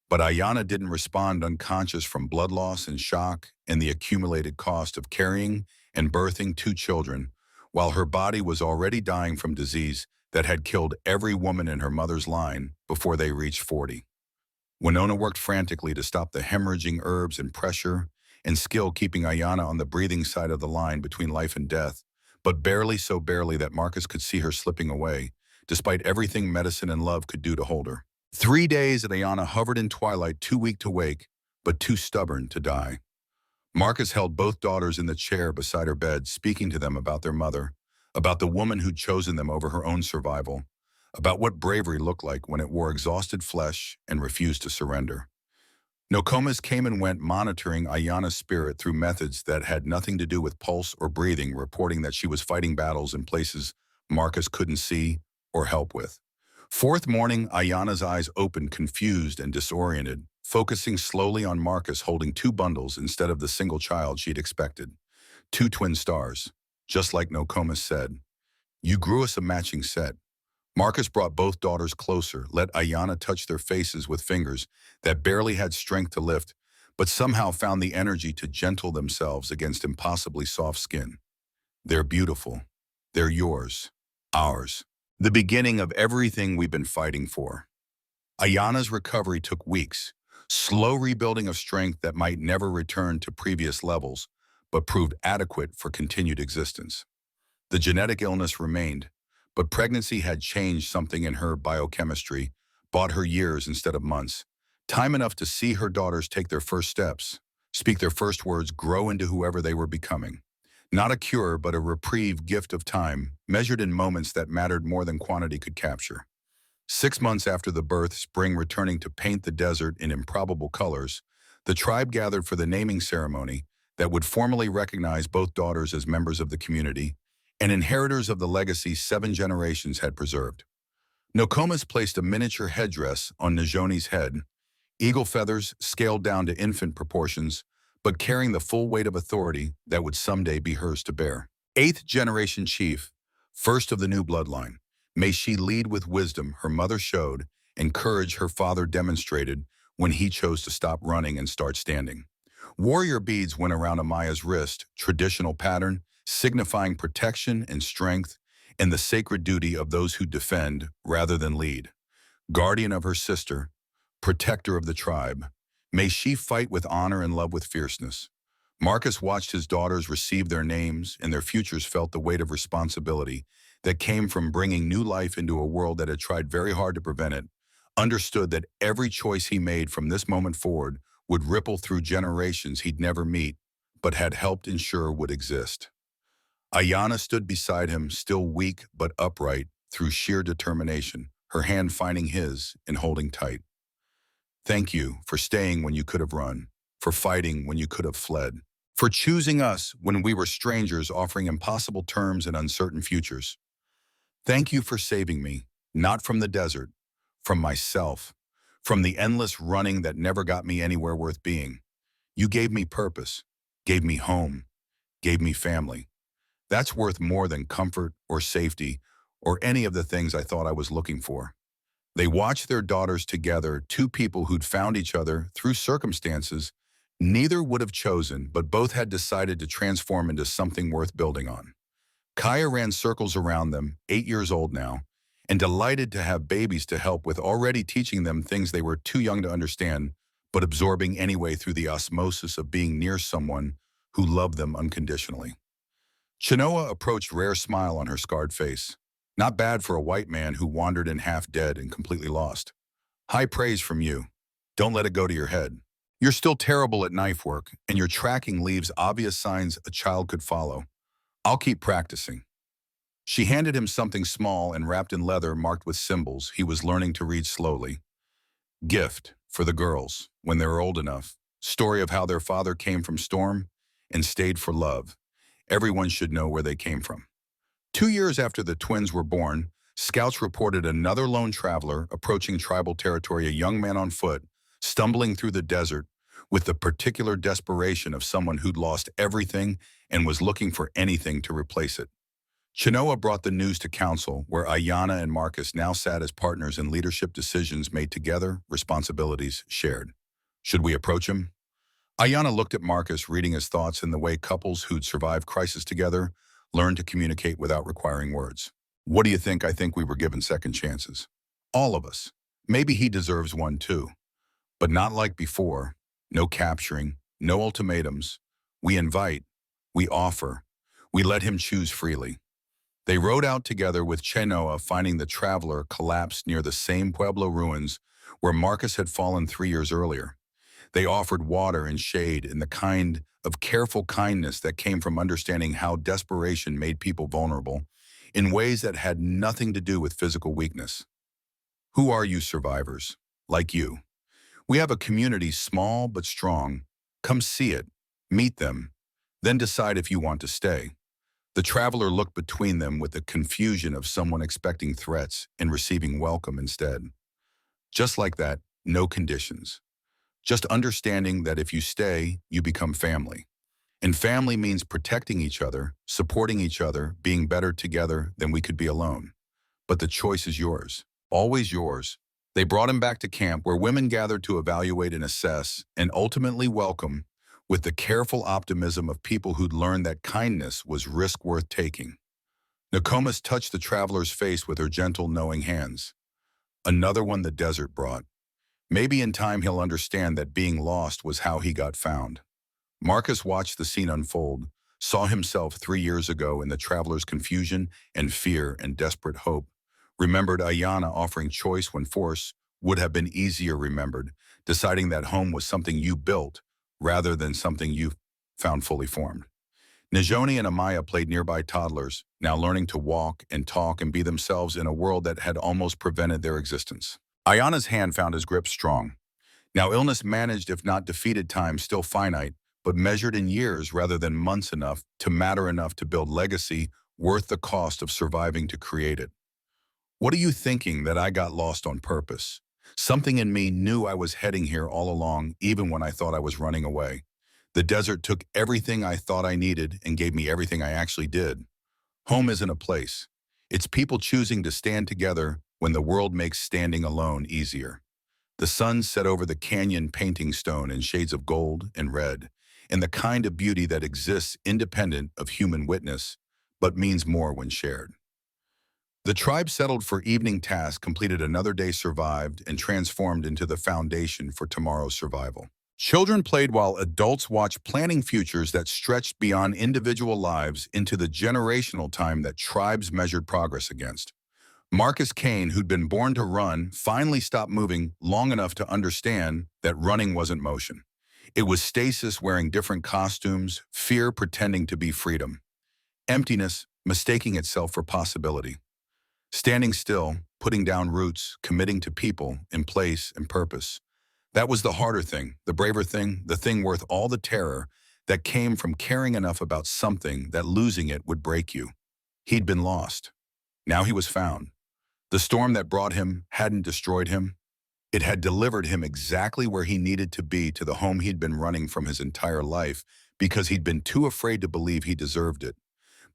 But Ayana didn't respond, unconscious from blood loss and shock and the accumulated cost of carrying and birthing 2 children, while her body was already dying from disease that had killed every woman in her mother's line before they reached 40. Winona worked frantically to stop the hemorrhaging herbs and pressure and skill, keeping Ayana on the breathing side of the line between life and death, but barely, so barely that Marcus could see her slipping away, despite everything medicine and love could do to hold her. 3 days that Ayana hovered in twilight, too weak to wake, but too stubborn to die. Marcus held both daughters in the chair beside her bed, speaking to them about their mother, about the woman who'd chosen them over her own survival, about what bravery looked like when it wore exhausted flesh and refused to surrender. Nokomis came and went, monitoring Ayana's spirit through methods that had nothing to do with pulse or breathing, reporting that she was fighting battles in places Marcus couldn't see or help with. Fourth morning, Ayana's eyes opened, confused and disoriented, focusing slowly on Marcus holding 2 bundles instead of the single child she'd expected. 2 twin stars, just like Nokomis said. You grew us a matching set. Marcus brought both daughters closer, let Ayana touch their faces with fingers that barely had strength to lift, but somehow found the energy to gentle themselves against impossibly soft skin. They're beautiful. They're yours. Ours. The beginning of everything we've been fighting for. Ayana's recovery took weeks, slow rebuilding of strength that might never return to previous levels, but proved adequate for continued existence. The genetic illness remained, but pregnancy had changed something in her biochemistry, bought her years instead of months, time enough to see her daughters take their first steps, speak their first words, grow into whoever they were becoming. Not a cure, but a reprieve gift of time, measured in moments that mattered more than quantity could capture. 6 months after the birth, spring returning to paint the desert in improbable colors, the tribe gathered for the naming ceremony that would formally recognize both daughters as members of the community and inheritors of the legacy 7 generations had preserved. Nokomis placed a miniature headdress on Najoni's head, eagle feathers scaled down to infant proportions, but carrying the full weight of authority that would someday be hers to bear. 8th generation chief, first of the new bloodline. May she lead with wisdom her mother showed and courage her father demonstrated when he chose to stop running and start standing. Warrior beads went around Amaya's wrist, traditional pattern, signifying protection and strength and the sacred duty of those who defend rather than lead. Guardian of her sister, protector of the tribe, may she fight with honor and love with fierceness. Marcus watched his daughters receive their names, and their futures felt the weight of responsibility that came from bringing new life into a world that had tried very hard to prevent it, understood that every choice he made from this moment forward would ripple through generations he'd never meet, but had helped ensure would exist. Ayana stood beside him, still weak but upright through sheer determination, her hand finding his and holding tight. Thank you for staying when you could have run, for fighting when you could have fled, for choosing us when we were strangers offering impossible terms and uncertain futures. Thank you for saving me, not from the desert, from myself, from the endless running that never got me anywhere worth being. You gave me purpose, gave me home, gave me family. That's worth more than comfort or safety or any of the things I thought I was looking for. They watched their daughters together, 2 people who'd found each other through circumstances neither would have chosen, but both had decided to transform into something worth building on. Kaya ran circles around them, 8 years old now, and delighted to have babies to help with already teaching them things they were too young to understand, but absorbing anyway through the osmosis of being near someone who loved them unconditionally. Chenoa approached, rare smile on her scarred face. Not bad for a white man who wandered in half dead and completely lost. High praise from you. Don't let it go to your head. You're still terrible at knife work, and your tracking leaves obvious signs a child could follow. I'll keep practicing. She handed him something small and wrapped in leather marked with symbols he was learning to read slowly. Gift for the girls, when they're old enough. Story of how their father came from storm and stayed for love. Everyone should know where they came from. 2 years after the twins were born, scouts reported another lone traveler approaching tribal territory, a young man on foot, stumbling through the desert with the particular desperation of someone who'd lost everything and was looking for anything to replace it. Chenoa brought the news to council, where Ayana and Marcus now sat as partners in leadership decisions made together, responsibilities shared. Should we approach him? Ayana looked at Marcus, reading his thoughts in the way couples who'd survived crisis together learn to communicate without requiring words. What do you think? I think we were given second chances. All of us. Maybe he deserves one too. But not like before. No capturing, no ultimatums. We invite, we offer, we let him choose freely. They rode out together with Chenoa, finding the traveler collapsed near the same Pueblo ruins where Marcus had fallen 3 years earlier. They offered water and shade and the kind of careful kindness that came from understanding how desperation made people vulnerable in ways that had nothing to do with physical weakness. Who are you, survivors? Like you. We have a community, small but strong. Come see it, meet them, then decide if you want to stay. The traveler looked between them with the confusion of someone expecting threats and receiving welcome instead. Just like that, no conditions. Just understanding that if you stay, you become family. And family means protecting each other, supporting each other, being better together than we could be alone. But the choice is yours, always yours. They brought him back to camp, where women gathered to evaluate and assess, and ultimately welcome, with the careful optimism of people who'd learned that kindness was risk worth taking. Nokomis touched the traveler's face with her gentle, knowing hands. Another one the desert brought. Maybe in time he'll understand that being lost was how he got found. Marcus watched the scene unfold, saw himself 3 years ago in the traveler's confusion and fear and desperate hope, remembered Ayana offering choice when force would have been easier, remembered deciding that home was something you built rather than something you found fully formed. Najoni and Amaya played nearby toddlers, now learning to walk and talk and be themselves in a world that had almost prevented their existence. Ayana's hand found his grip strong. Now illness managed if not defeated time still finite, but measured in years rather than months enough to matter enough to build legacy worth the cost of surviving to create it. What are you thinking that I got lost on purpose? Something in me knew I was heading here all along, even when I thought I was running away. The desert took everything I thought I needed and gave me everything I actually did. Home isn't a place. It's people choosing to stand together when the world makes standing alone easier. The sun set over the canyon painting stone in shades of gold and red, and the kind of beauty that exists independent of human witness, but means more when shared. The tribe settled for evening tasks, completed another day, survived, and transformed into the foundation for tomorrow's survival. Children played while adults watched, planning futures that stretched beyond individual lives into the generational time that tribes measured progress against. Marcus Kane, who'd been born to run, finally stopped moving long enough to understand that running wasn't motion. It was stasis wearing different costumes, fear pretending to be freedom, emptiness mistaking itself for possibility. Standing still, putting down roots, committing to people, in place, and purpose. That was the harder thing, the braver thing, the thing worth all the terror that came from caring enough about something that losing it would break you. He'd been lost. Now he was found. The storm that brought him hadn't destroyed him. It had delivered him exactly where he needed to be, to the home he'd been running from his entire life because he'd been too afraid to believe he deserved it.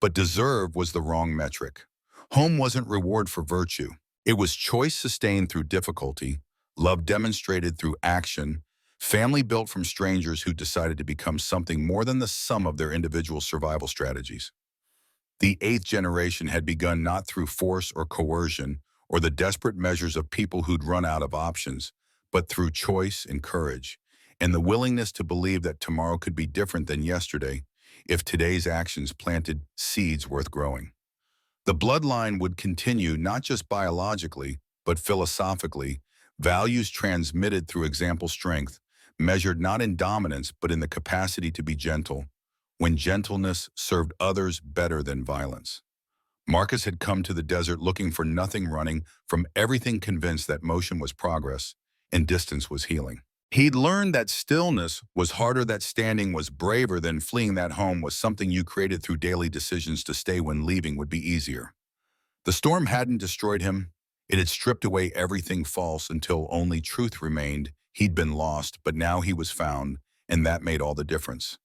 But deserve was the wrong metric. Home wasn't reward for virtue. It was choice sustained through difficulty, love demonstrated through action, family built from strangers who decided to become something more than the sum of their individual survival strategies. The eighth generation had begun not through force or coercion or the desperate measures of people who'd run out of options, but through choice and courage, and the willingness to believe that tomorrow could be different than yesterday if today's actions planted seeds worth growing. The bloodline would continue not just biologically, but philosophically, values transmitted through example strength, measured not in dominance but in the capacity to be gentle, when gentleness served others better than violence. Marcus had come to the desert looking for nothing, running from everything, convinced that motion was progress and distance was healing. He'd learned that stillness was harder, that standing was braver, than fleeing, that home was something you created through daily decisions to stay when leaving would be easier. The storm hadn't destroyed him. It had stripped away everything false until only truth remained. He'd been lost, but now he was found, and that made all the difference.